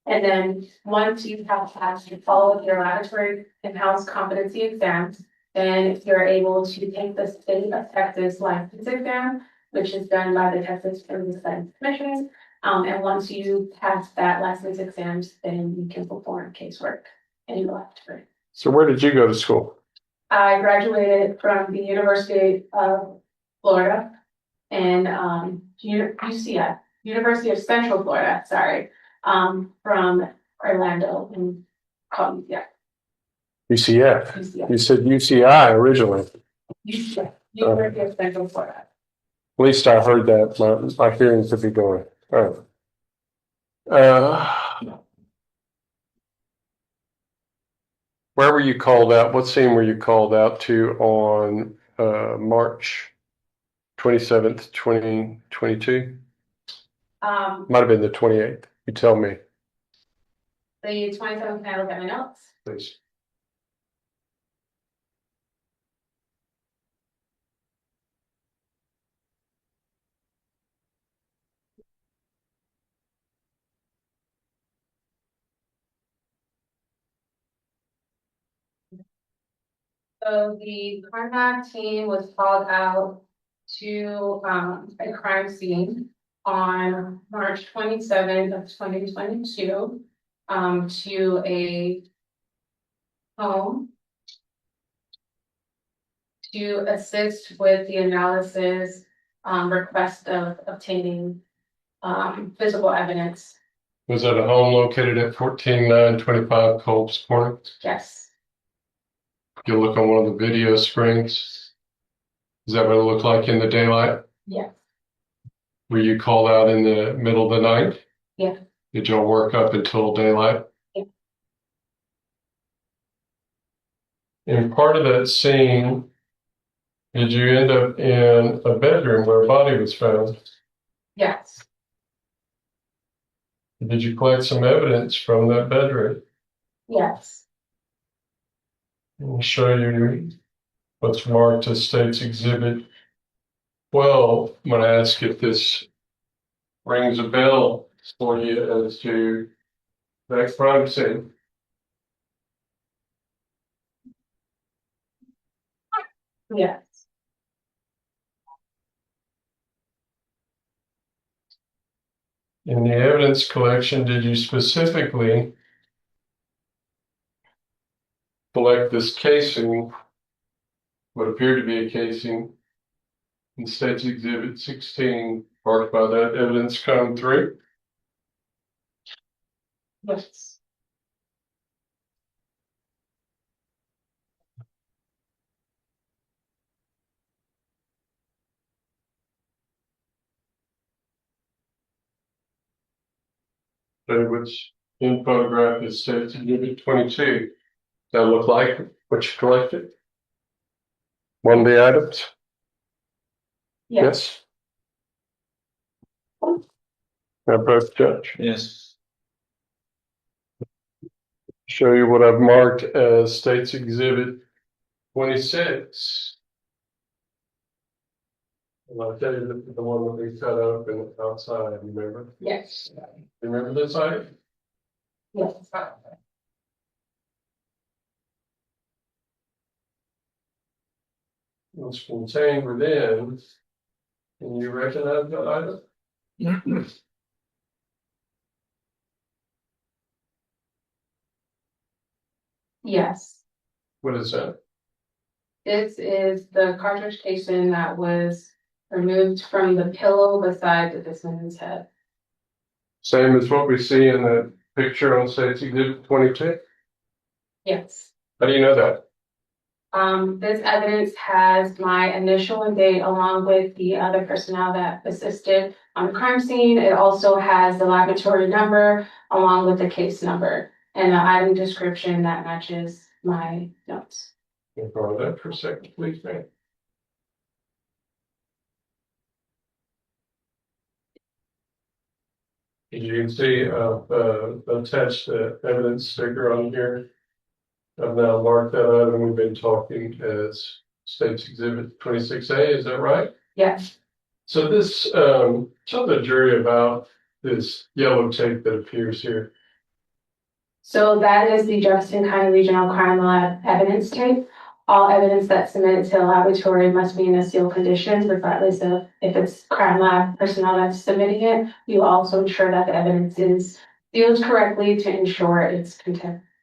S7: And then once you have passed and followed your laboratory in-house competency exams, then you're able to take the state of Texas license exam, which is done by the Texas Forensic Science Commission. And once you pass that license exams, then you can perform casework in your laboratory.
S2: So where did you go to school?
S7: I graduated from the University of Florida and UCF, University of Central Florida, sorry, from Orlando and yeah,
S6: UCF.
S7: UCF,
S6: You said UCI originally.
S7: UCF, University of Central Florida.
S6: At least I heard that. My hearing could be going. All right. Where were you called out? What scene were you called out to on March 27th, 2022? Might have been the 28th. You tell me,
S7: The 27th, can I look at my notes?
S6: please.
S7: So the contact team was called out to a crime scene on March 27th of 2022 to a home to assist with the analysis request of obtaining physical evidence.
S2: Was that a home located at 14925 Colb's Corner?
S7: Yes,
S2: You look on one of the video screens. Is that what it looked like in the daylight?
S7: yes,
S2: Were you called out in the middle of the night?
S7: yeah,
S2: Did y'all work up until daylight?
S7: Yeah.
S2: In part of that scene, did you end up in a bedroom where a body was found?
S7: yes,
S2: Did you collect some evidence from that bedroom?
S7: yes,
S2: I'll show you what's marked as State's Exhibit 12. I'm going to ask if this rings a bell for you as to that crime scene.
S7: yes.
S2: In the evidence collection, did you specifically collect this casing, what appeared to be a casing, in State's Exhibit 16, marked by that evidence column 3?
S7: Yes.
S2: Which in photograph is State's Exhibit 22. That look like what you collected?
S6: One of the items?
S7: Yes.
S6: I both judge.
S1: Yes.
S6: Show you what I've marked as State's Exhibit
S2: 26. And I'll tell you the one that we cut up and outside, remember?
S7: Yes.
S2: Remember this item?
S7: Yes.
S2: It's contained within. Can you recognize that item?
S7: Yes.
S2: What is that?
S7: This is the cartridge casing that was removed from the pillow beside the defendant's head.
S2: Same as what we see in the picture on State's Exhibit 22?
S7: Yes.
S2: How do you know that?
S7: This evidence has my initial and date along with the other personnel that assisted on the crime scene. It also has the laboratory number along with the case number and the item description that matches my notes.
S2: Can you borrow that for a second, please, ma'am? As you can see, attached evidence sticker on here. I've now marked that item. We've been talking as State's Exhibit 26A, is that right?
S7: Yes.
S2: So this, tell the jury about this yellow tape that appears here.
S7: So that is the Jefferson County Regional Crime Lab evidence tape. All evidence that's submitted to the laboratory must be in a sealed condition, regardless of if it's crime lab personnel that's submitting it. You also ensure that the evidence is sealed correctly to ensure its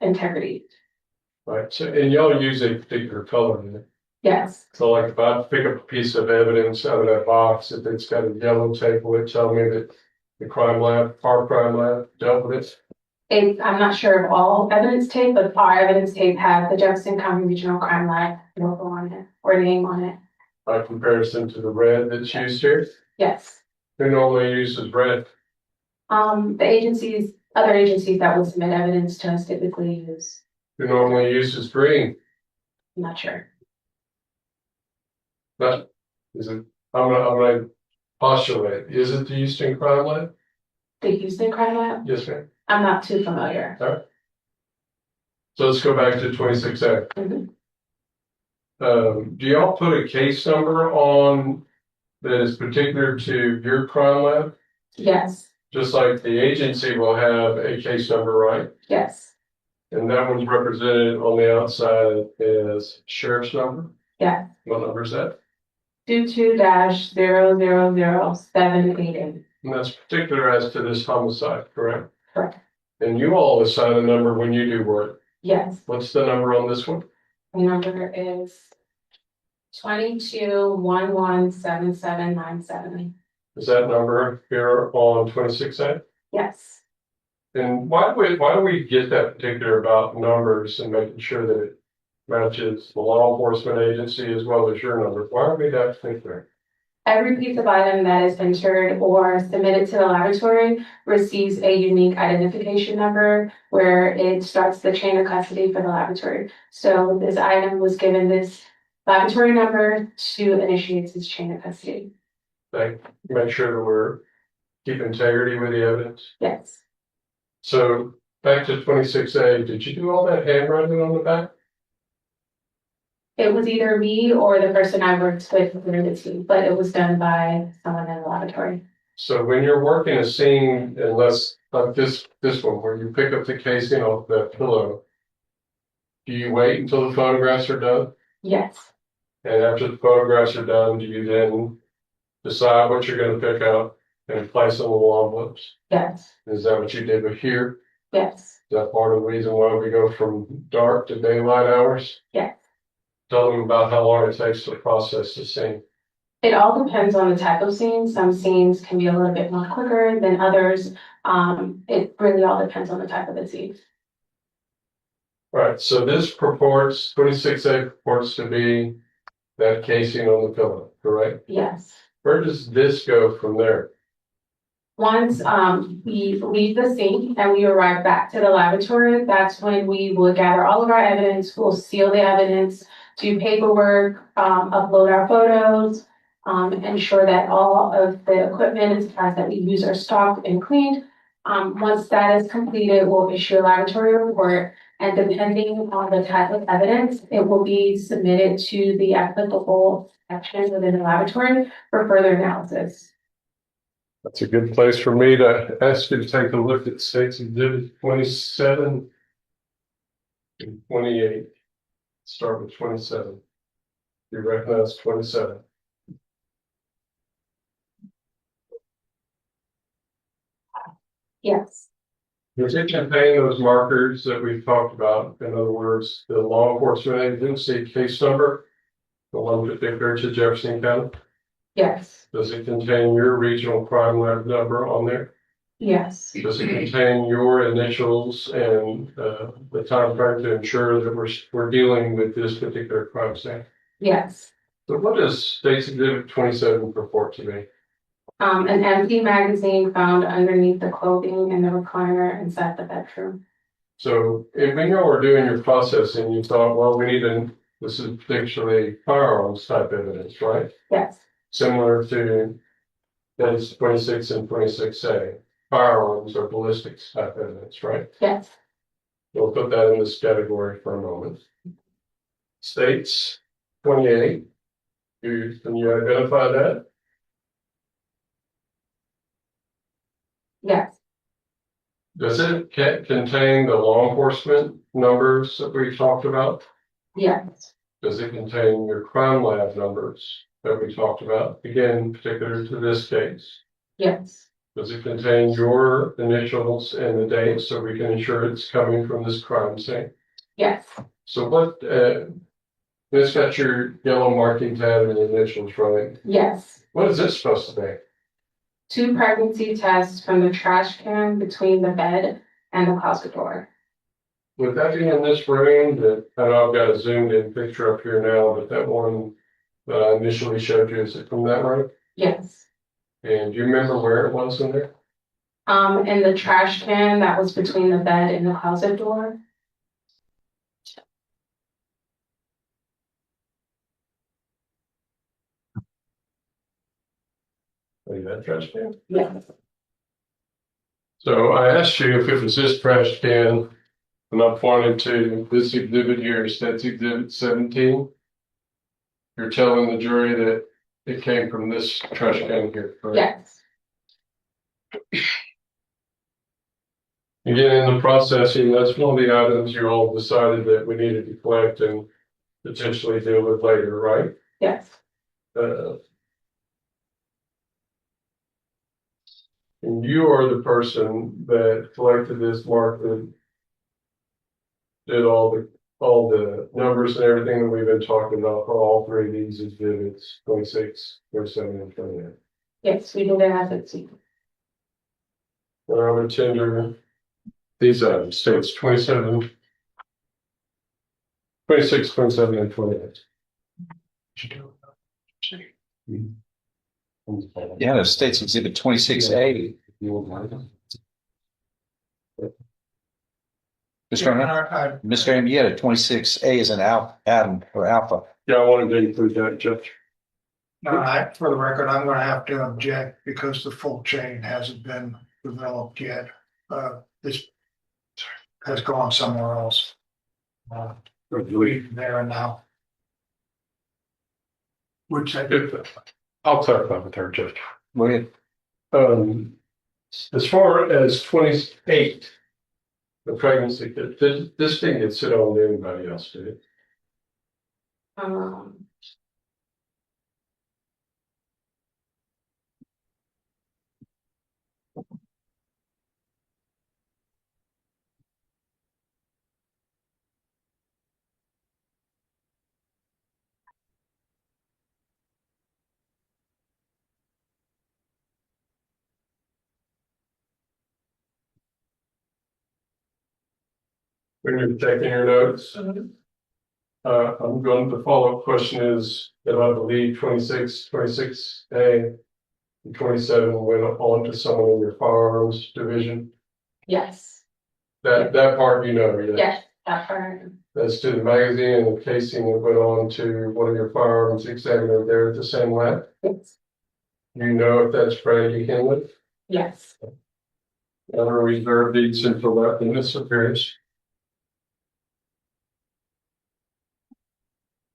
S7: integrity.
S2: Right, so, and y'all use a particular color in it.
S7: Yes,
S2: So like if I pick up a piece of evidence out of that box, if it's got a yellow tape, will it tell me that the crime lab, our crime lab dealt with it?
S7: I'm not sure of all evidence tape, but our evidence tape had the Jefferson County Regional Crime Lab logo on it or name on it.
S2: By comparison to the red that's used here?
S7: Yes.
S2: Who normally uses red?
S7: Other agencies that would submit evidence to us typically use,
S2: Who normally uses green?
S7: I'm not sure.
S2: But is it, I'm gonna postulate, is it the Houston Crime Lab?
S7: The Houston Crime Lab?
S2: Yes, ma'am.
S7: I'm not too familiar.
S2: All right. So let's go back to 26A.
S7: Mhm.
S2: Do y'all put a case number on that is particular to your crime lab?
S7: Yes,
S2: Just like the agency will have a case number, right?
S7: yes,
S2: And that one's represented on the outside as sheriff's number?
S7: yeah.
S2: What number is that?
S7: 22-000788.
S2: And that's particular as to this homicide, correct?
S7: Correct.
S2: And you all assign a number when you do work.
S7: Yes,
S2: What's the number on this one?
S7: the number is 22117797.
S2: Is that number here on 26A?
S7: Yes.
S2: And why do we get that particular about numbers and making sure that it matches the law enforcement agency as well as your number? Why are we that particular?
S7: Every piece of item that is entered or submitted to the laboratory receives a unique identification number where it starts the chain of custody for the laboratory. So this item was given this laboratory number to initiate its chain of custody.
S2: Like, make sure that we're keep integrity with the evidence.
S7: Yes,
S2: So back to 26A, did you do all that handwriting on the back?
S7: it was either me or the person I worked with within the team, but it was done by someone in the laboratory.
S2: So when you're working a scene, unless like this one where you pick up the casing off that pillow, do you wait until the photographs are done?
S7: Yes,
S2: And after the photographs are done, do you then decide what you're going to pick up and place on the little envelopes?
S7: yes,
S2: Is that what you did with here?
S7: yes,
S2: Is that part of the reason why we go from dark to daylight hours?
S7: yes.
S2: Tell them about how long it takes to process the scene.
S7: It all depends on the type of scene. Some scenes can be a little bit more quicker than others. It really all depends on the type of the scene.
S2: Right, so this purports, 26A purports to be that casing on the pillow, correct?
S7: Yes.
S2: Where does this go from there?
S7: Once we leave the scene and we arrive back to the laboratory, that's when we will gather all of our evidence, we'll seal the evidence, do paperwork, upload our photos, ensure that all of the equipment and supplies that we use are stocked and cleaned. Once that is completed, we'll issue a laboratory report, and depending on the type of evidence, it will be submitted to the applicable section within the laboratory for further analysis.
S2: That's a good place for me to ask you to take a look at States Exhibit 27 and 28. Start with 27. You recognize 27.
S7: Yes,
S2: Does it contain those markers that we've talked about? In other words, the law enforcement agency case number, the one particular to Jefferson County?
S7: yes,
S2: Does it contain your regional crime lab number on there?
S7: yes,
S2: Does it contain your initials and the time frame to ensure that we're dealing with this particular crime scene?
S7: yes.
S2: So what does States Exhibit 27 purport to be?
S7: An empty magazine found underneath the clothing in the recliner inside the bedroom.
S2: So if when you were doing your processing, you thought, well, this is potentially firearms type evidence, right?
S7: Yes,
S2: Similar to States 26 and 26A, firearms or ballistics type evidence, right?
S7: yes,
S2: We'll put that in this category for a moment. States 28, can you identify that?
S7: yes,
S2: Does it contain the law enforcement numbers that we talked about?
S7: yes,
S2: Does it contain your crime lab numbers that we talked about? Again, particular to this case.
S7: yes,
S2: Does it contain your initials and the date so we can ensure it's coming from this crime scene?
S7: Yes,
S2: So what, this got your yellow marking tab and initials, right?
S7: yes.
S2: What is this supposed to be?
S7: 2 pregnancy tests from the trash can between the bed and the closet door.
S2: Would that be in this room that, I know I've got a zoomed in picture up here now, but that one that I initially showed you, is it from that room?
S7: Yes.
S2: And do you remember where it was in there?
S7: In the trash can that was between the bed and the closet door.
S2: Oh, you had trash can?
S7: Yes.
S2: So I asked you if it was this trash can, and I pointed to this exhibit here, that's exhibit 17. You're telling the jury that it came from this trash can here, correct?
S7: Yes.
S2: Again, in the processing, that's one of the items you all decided that we needed to collect and potentially deal with later, right?
S7: Yes.
S2: And you are the person that collected this, marked it, did all the numbers and everything that we've been talking about for all 3 of these exhibits, 26, 27, and 28.
S7: Yes, we did it as a team.
S2: And I would tender these items, states 27, 26, 27, and 28.
S1: Yeah, the state's exhibit 26A. Mr. Turner, Mr. Amy, you had a 26A as an atom or alpha.
S2: Yeah, I wanted to include that, Judge.
S3: No, for the record, I'm gonna have to object because the full chain hasn't been developed yet. This has gone somewhere else. There and now. Which I
S2: I'll clarify with her, Judge.
S1: Go ahead.
S2: As far as 28, the pregnancy, this didn't get sit on to anybody else, did it?
S7: Um,
S2: When you're taking your notes, I'm going, the follow-up question is that I believe 26A, and 27 went on to someone in your firearms division.
S7: yes.
S2: That part you know, yeah.
S7: Yes, that part.
S2: That's to the magazine and the casing that went on to one of your firearms examiner there at the same lab.
S7: Yes.
S2: You know if that's Brady Henley?
S7: Yes.
S2: I'm gonna reserve these until that witness appears.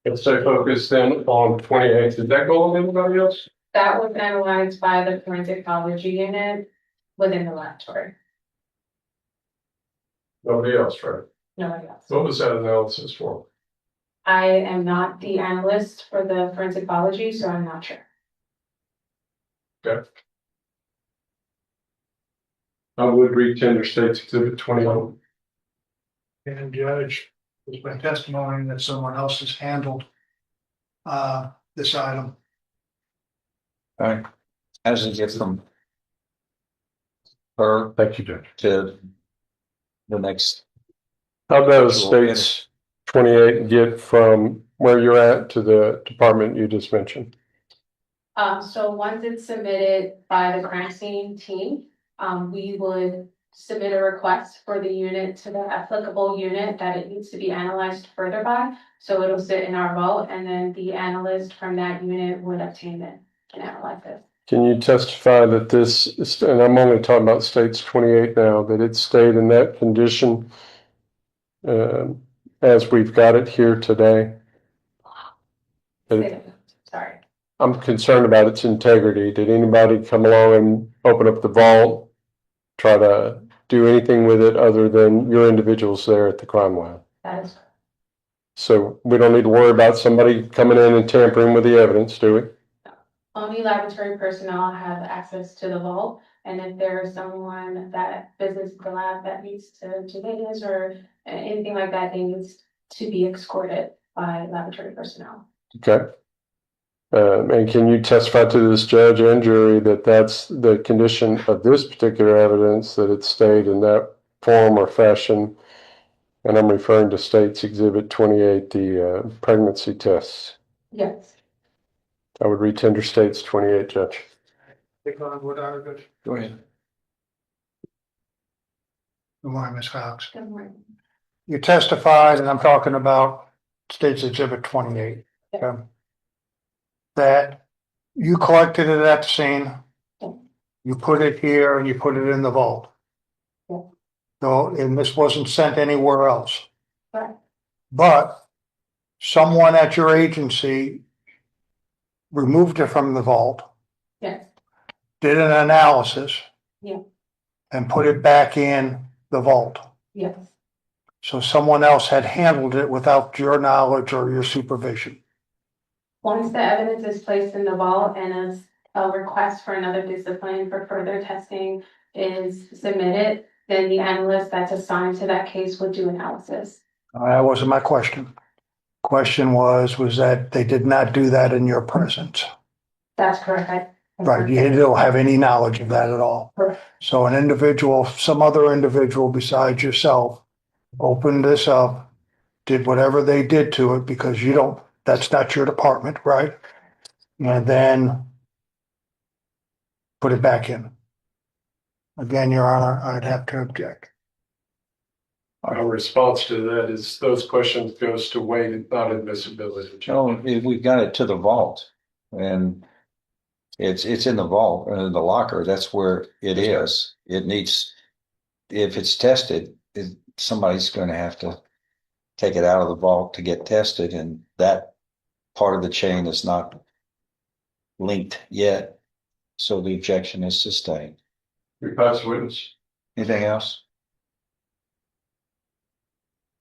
S2: Let's stay focused then on 28. Did that go on anybody else?
S7: That was analyzed by the forensic pathology unit within the laboratory.
S2: Nobody else, right?
S7: Nobody else.
S2: What was that analysis for?
S7: I am not the analyst for the forensic pathology, so I'm not sure.
S2: Okay. I would read Tender States Exhibit 21.
S3: And Judge, there's been testimony that someone else has handled this item.
S1: All right. How does it get from her
S6: Thank you, Judge.
S1: to the next?
S6: How does states 28 get from where you're at to the department you just mentioned?
S7: So once it's submitted by the crime scene team, we would submit a request for the unit to the applicable unit that it needs to be analyzed further by. So it'll sit in our vault, and then the analyst from that unit would obtain it and analyze it.
S6: Can you testify that this, and I'm only talking about states 28 now, that it stayed in that condition as we've got it here today?
S7: Sorry.
S6: I'm concerned about its integrity. Did anybody come along and open up the vault, try to do anything with it other than your individuals there at the crime lab?
S7: That is.
S6: So we don't need to worry about somebody coming in and tampering with the evidence, do we?
S7: Only laboratory personnel have access to the vault, and if there is someone that visits the lab that needs to do maintenance or anything like that, they need to be escorted by laboratory personnel.
S6: Okay. And can you testify to this judge and jury that that's the condition of this particular evidence, that it stayed in that form or fashion? And I'm referring to State's Exhibit 28, the pregnancy tests.
S7: Yes.
S6: I would retender State's 28, Judge.
S1: Go ahead.
S3: Good morning, Ms. Cox.
S7: Good morning.
S3: You testified, and I'm talking about State's Exhibit 28. Okay. That you collected it at the scene.
S7: Yeah.
S3: You put it here and you put it in the vault.
S7: Yeah.
S3: So, and this wasn't sent anywhere else.
S7: Right.
S3: But someone at your agency removed it from the vault,
S7: Yes.
S3: did an analysis.
S7: Yeah.
S3: And put it back in the vault.
S7: Yes.
S3: So someone else had handled it without your knowledge or your supervision.
S7: Once the evidence is placed in the vault and a request for another discipline for further testing is submitted, then the analyst that's assigned to that case would do analysis.
S3: That wasn't my question. Question was that they did not do that in your presence.
S7: That's correct.
S3: Right, you don't have any knowledge of that at all.
S7: Correct.
S3: So an individual, some other individual besides yourself, opened this up, did whatever they did to it because you don't, that's not your department, right? And then put it back in. Again, Your Honor, I'd have to object.
S6: Our response to that is those questions goes to weight, not admissibility.
S1: Oh, we've got it to the vault, and it's in the vault, in the locker. That's where it is. It needs, if it's tested, somebody's going to have to take it out of the vault to get tested, and that part of the chain is not linked yet. So the objection is sustained.
S6: Your past witness.
S1: Anything else?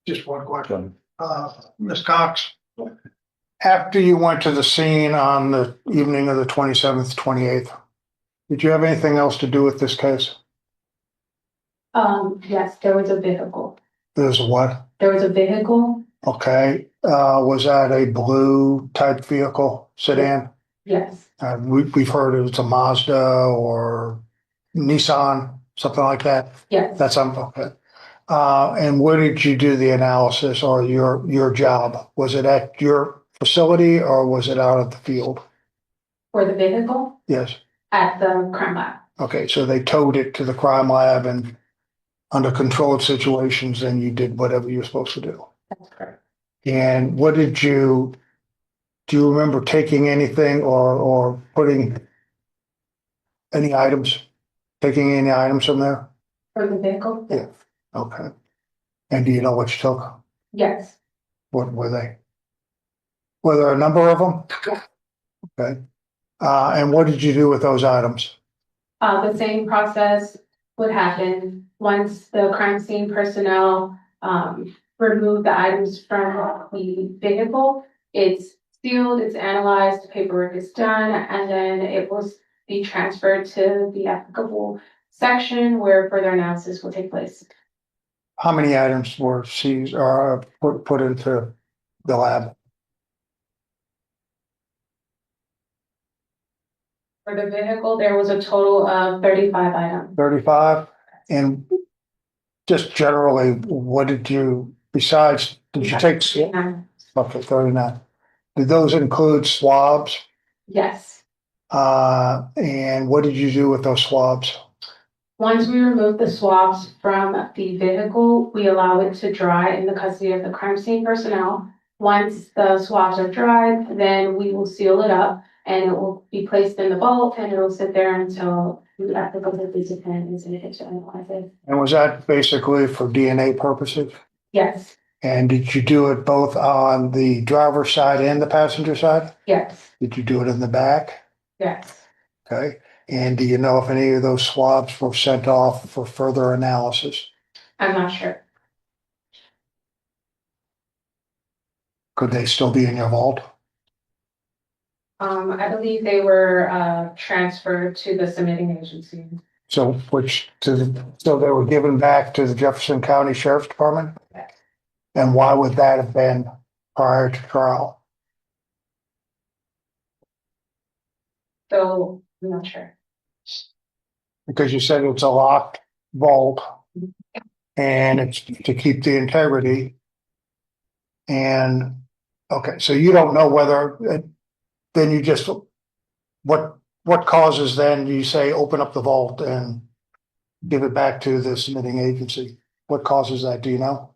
S3: Just one question.
S1: Go
S3: Ms. Cox, after you went to the scene on the evening of the 27th, 28th, did you have anything else to do with this case?
S7: Yes, there was a vehicle.
S3: There's a what?
S7: There was a vehicle.
S3: Okay, was that a blue type vehicle sedan?
S7: Yes.
S3: We've heard it was a Mazda or Nissan, something like that.
S7: Yes.
S3: That's okay. And where did you do the analysis or your job? Was it at your facility or was it out at the field?
S7: For the vehicle?
S3: Yes.
S7: At the crime lab.
S3: Okay, so they towed it to the crime lab and under controlled situations, then you did whatever you were supposed to do.
S7: That's correct.
S3: And do you remember taking anything or putting any items, taking any items from there?
S7: For the vehicle?
S3: Yeah. Okay. And do you know what you took?
S7: Yes.
S3: What were they? Were there a number of them? Okay. And what did you do with those items?
S7: The same process would happen once the crime scene personnel remove the items from the vehicle. It's sealed, it's analyzed, the paperwork is done, and then it will be transferred to the applicable section where further analysis will take place.
S3: How many items were seized or put into the lab?
S7: For the vehicle, there was a total of 35 items.
S3: 35? And just generally, what did you, besides, did you take? Okay, 39. Did those include swabs?
S7: Yes.
S3: And what did you do with those swabs?
S7: Once we remove the swabs from the vehicle, we allow it to dry in the custody of the crime scene personnel. Once the swabs are dried, then we will seal it up and it will be placed in the vault and it will sit there until the applicable discipline is in to analyze it.
S3: And was that basically for DNA purposes?
S7: Yes.
S3: And did you do it both on the driver's side and the passenger side?
S7: Yes.
S3: Did you do it in the back?
S7: Yes.
S3: Okay. And do you know if any of those swabs were sent off for further analysis?
S7: I'm not sure.
S3: Could they still be in your vault?
S7: I believe they were transferred to the submitting agency.
S3: So they were given back to the Jefferson County Sheriff's Department? And why would that have been prior to trial?
S7: So I'm not sure.
S3: Because you said it's a locked vault and it's to keep the integrity. And, okay, so you don't know whether, then you just, what causes then you say, open up the vault and give it back to the submitting agency? What causes that? Do you know?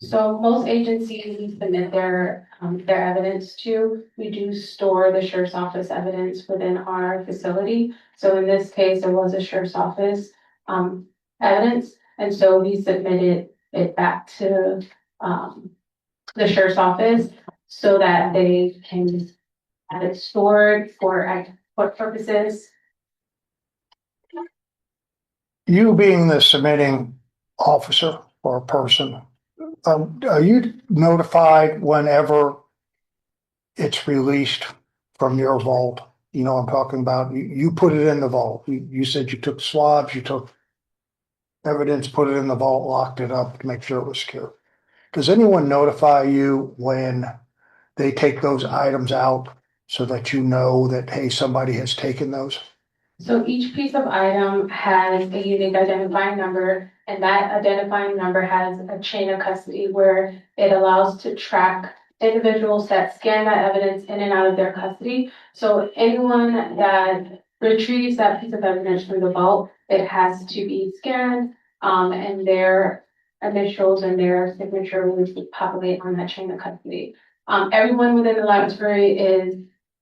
S7: So most agencies submit their evidence to. We do store the sheriff's office evidence within our facility. So in this case, there was a sheriff's office, evidence. And so we submitted it back to, the sheriff's office so that they can have it stored for court purposes.
S3: You being the submitting officer or person, are you notified whenever it's released from your vault? You know what I'm talking about? You put it in the vault. You said you took swabs, you took evidence, put it in the vault, locked it up to make sure it was secure. Does anyone notify you when they take those items out so that you know that, hey, somebody has taken those?
S7: So each piece of item has a unique identifying number, and that identifying number has a chain of custody where it allows to track individuals that scan that evidence in and out of their custody. So anyone that retrieves that piece of evidence from the vault, it has to be scanned, and their initials and their signature would populate on that chain of custody. Everyone within the laboratory is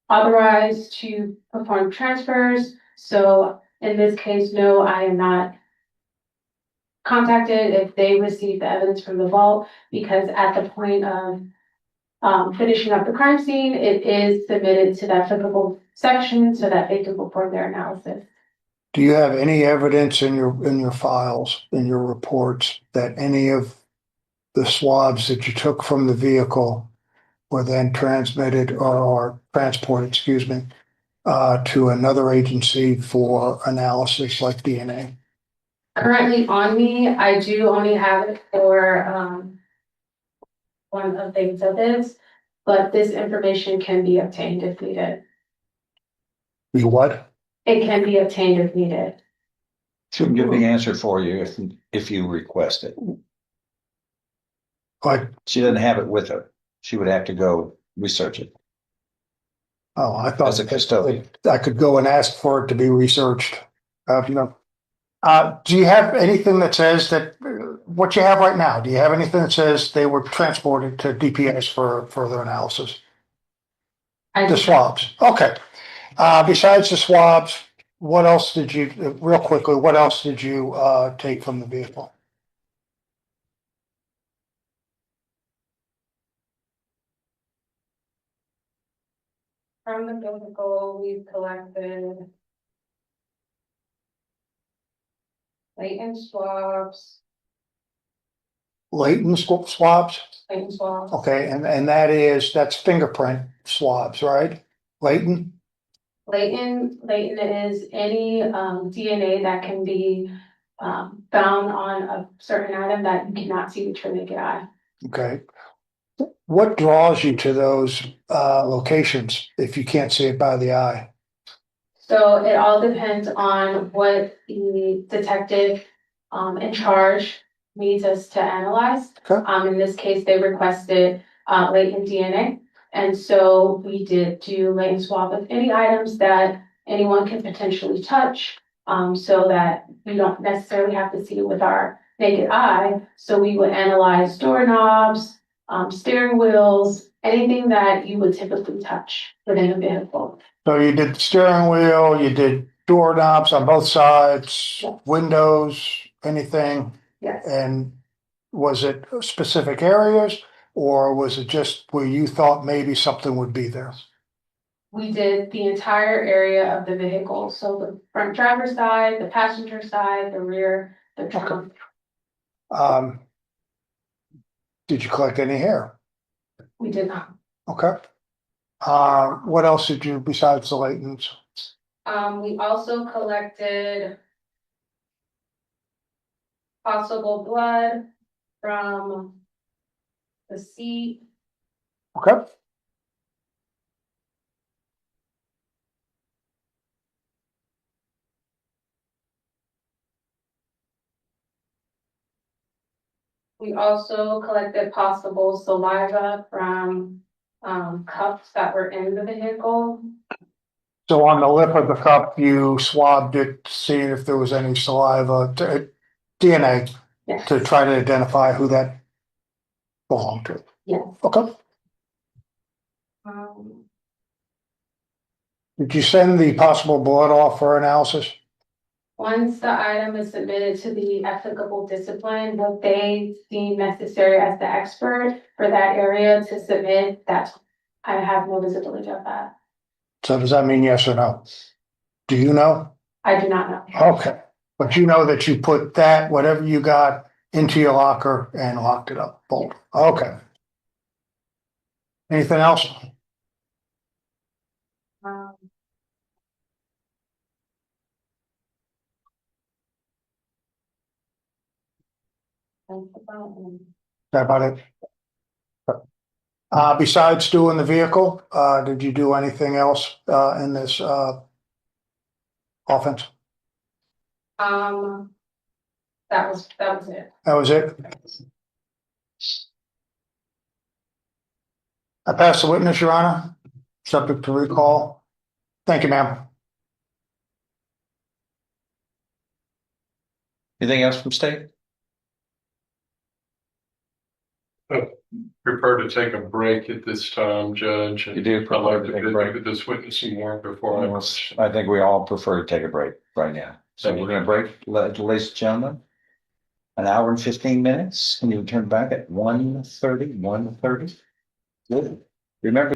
S7: authorized to perform transfers. So in this case, no, I am not contacted if they receive the evidence from the vault, because at the point of finishing up the crime scene, it is submitted to that applicable section so that they can perform their analysis.
S3: Do you have any evidence in your files, in your reports, that any of the swabs that you took from the vehicle were then transmitted or transported, excuse me, to another agency for analysis like DNA?
S7: Currently on me, I do only have it for one of the exhibits, but this information can be obtained if needed.
S3: You what?
S7: It can be obtained if needed.
S1: She can get the answer for you if you request it.
S3: Like,
S1: She doesn't have it with her. She would have to go research it.
S3: oh, I thought
S1: As a custodian.
S3: I could go and ask for it to be researched. You know, do you have anything that says that what you have right now? Do you have anything that says they were transported to DPS for further analysis? The swabs. Okay. Besides the swabs, what else did you, real quickly, what else did you take from the vehicle?
S7: From the vehicle, we've collected latent swabs,
S3: Latent swabs?
S7: latent swabs.
S3: Okay, and that's fingerprint swabs, right? Latent?
S7: Latent is any DNA that can be found on a certain item that you cannot see with your naked eye.
S3: Okay. What draws you to those locations if you can't see it by the eye?
S7: So it all depends on what the detective in charge needs us to analyze.
S3: Okay.
S7: In this case, they requested latent DNA. And so we did do latent swab of any items that anyone can potentially touch, so that we don't necessarily have to see it with our naked eye. So we would analyze doorknobs, steering wheels, anything that you would typically touch within a vehicle.
S3: So you did the steering wheel, you did doorknobs on both sides,
S7: Yes.
S3: windows, anything?
S7: Yes.
S3: And was it specific areas or was it just where you thought maybe something would be there?
S7: We did the entire area of the vehicle, so the front driver's side, the passenger side, the rear, the trunk.
S3: Did you collect any hair?
S7: We did not.
S3: Okay. What else did you, besides the latents?
S7: We also collected possible blood from the seat.
S3: Okay.
S7: We also collected possible saliva from cups that were in the vehicle.
S3: So on the lip of the cup, you swabbed it, to see if there was any saliva, DNA,
S7: Yes.
S3: to try to identify who that belonged to.
S7: Yes.
S3: Okay.
S7: Um,
S3: Did you send the possible blood off for analysis?
S7: Once the item is submitted to the applicable discipline, what they deem necessary as the expert for that area to submit, that's, I have no visibility of that.
S3: So does that mean yes or no? Do you know?
S7: I do not know.
S3: Okay. But you know that you put that, whatever you got, into your locker and locked it up. Bolt. Okay. Anything else?
S7: Um, that's about it.
S3: That about it? Besides doing the vehicle, did you do anything else, in this, offense?
S7: That was it.
S3: That was it? I pass the witness, Your Honor, subject to recall. Thank you, ma'am.
S1: Anything else from state?
S2: Prefer to take a break at this time, Judge.
S1: You do
S2: I'd like
S1: prefer to
S2: to
S1: take a
S2: visit
S1: break?
S2: with this witness some more before I.
S1: I think we all prefer to take a break right now. So we're gonna break, ladies and gentlemen. An hour and 15 minutes. Can you return back at 1:30? Good. Remember.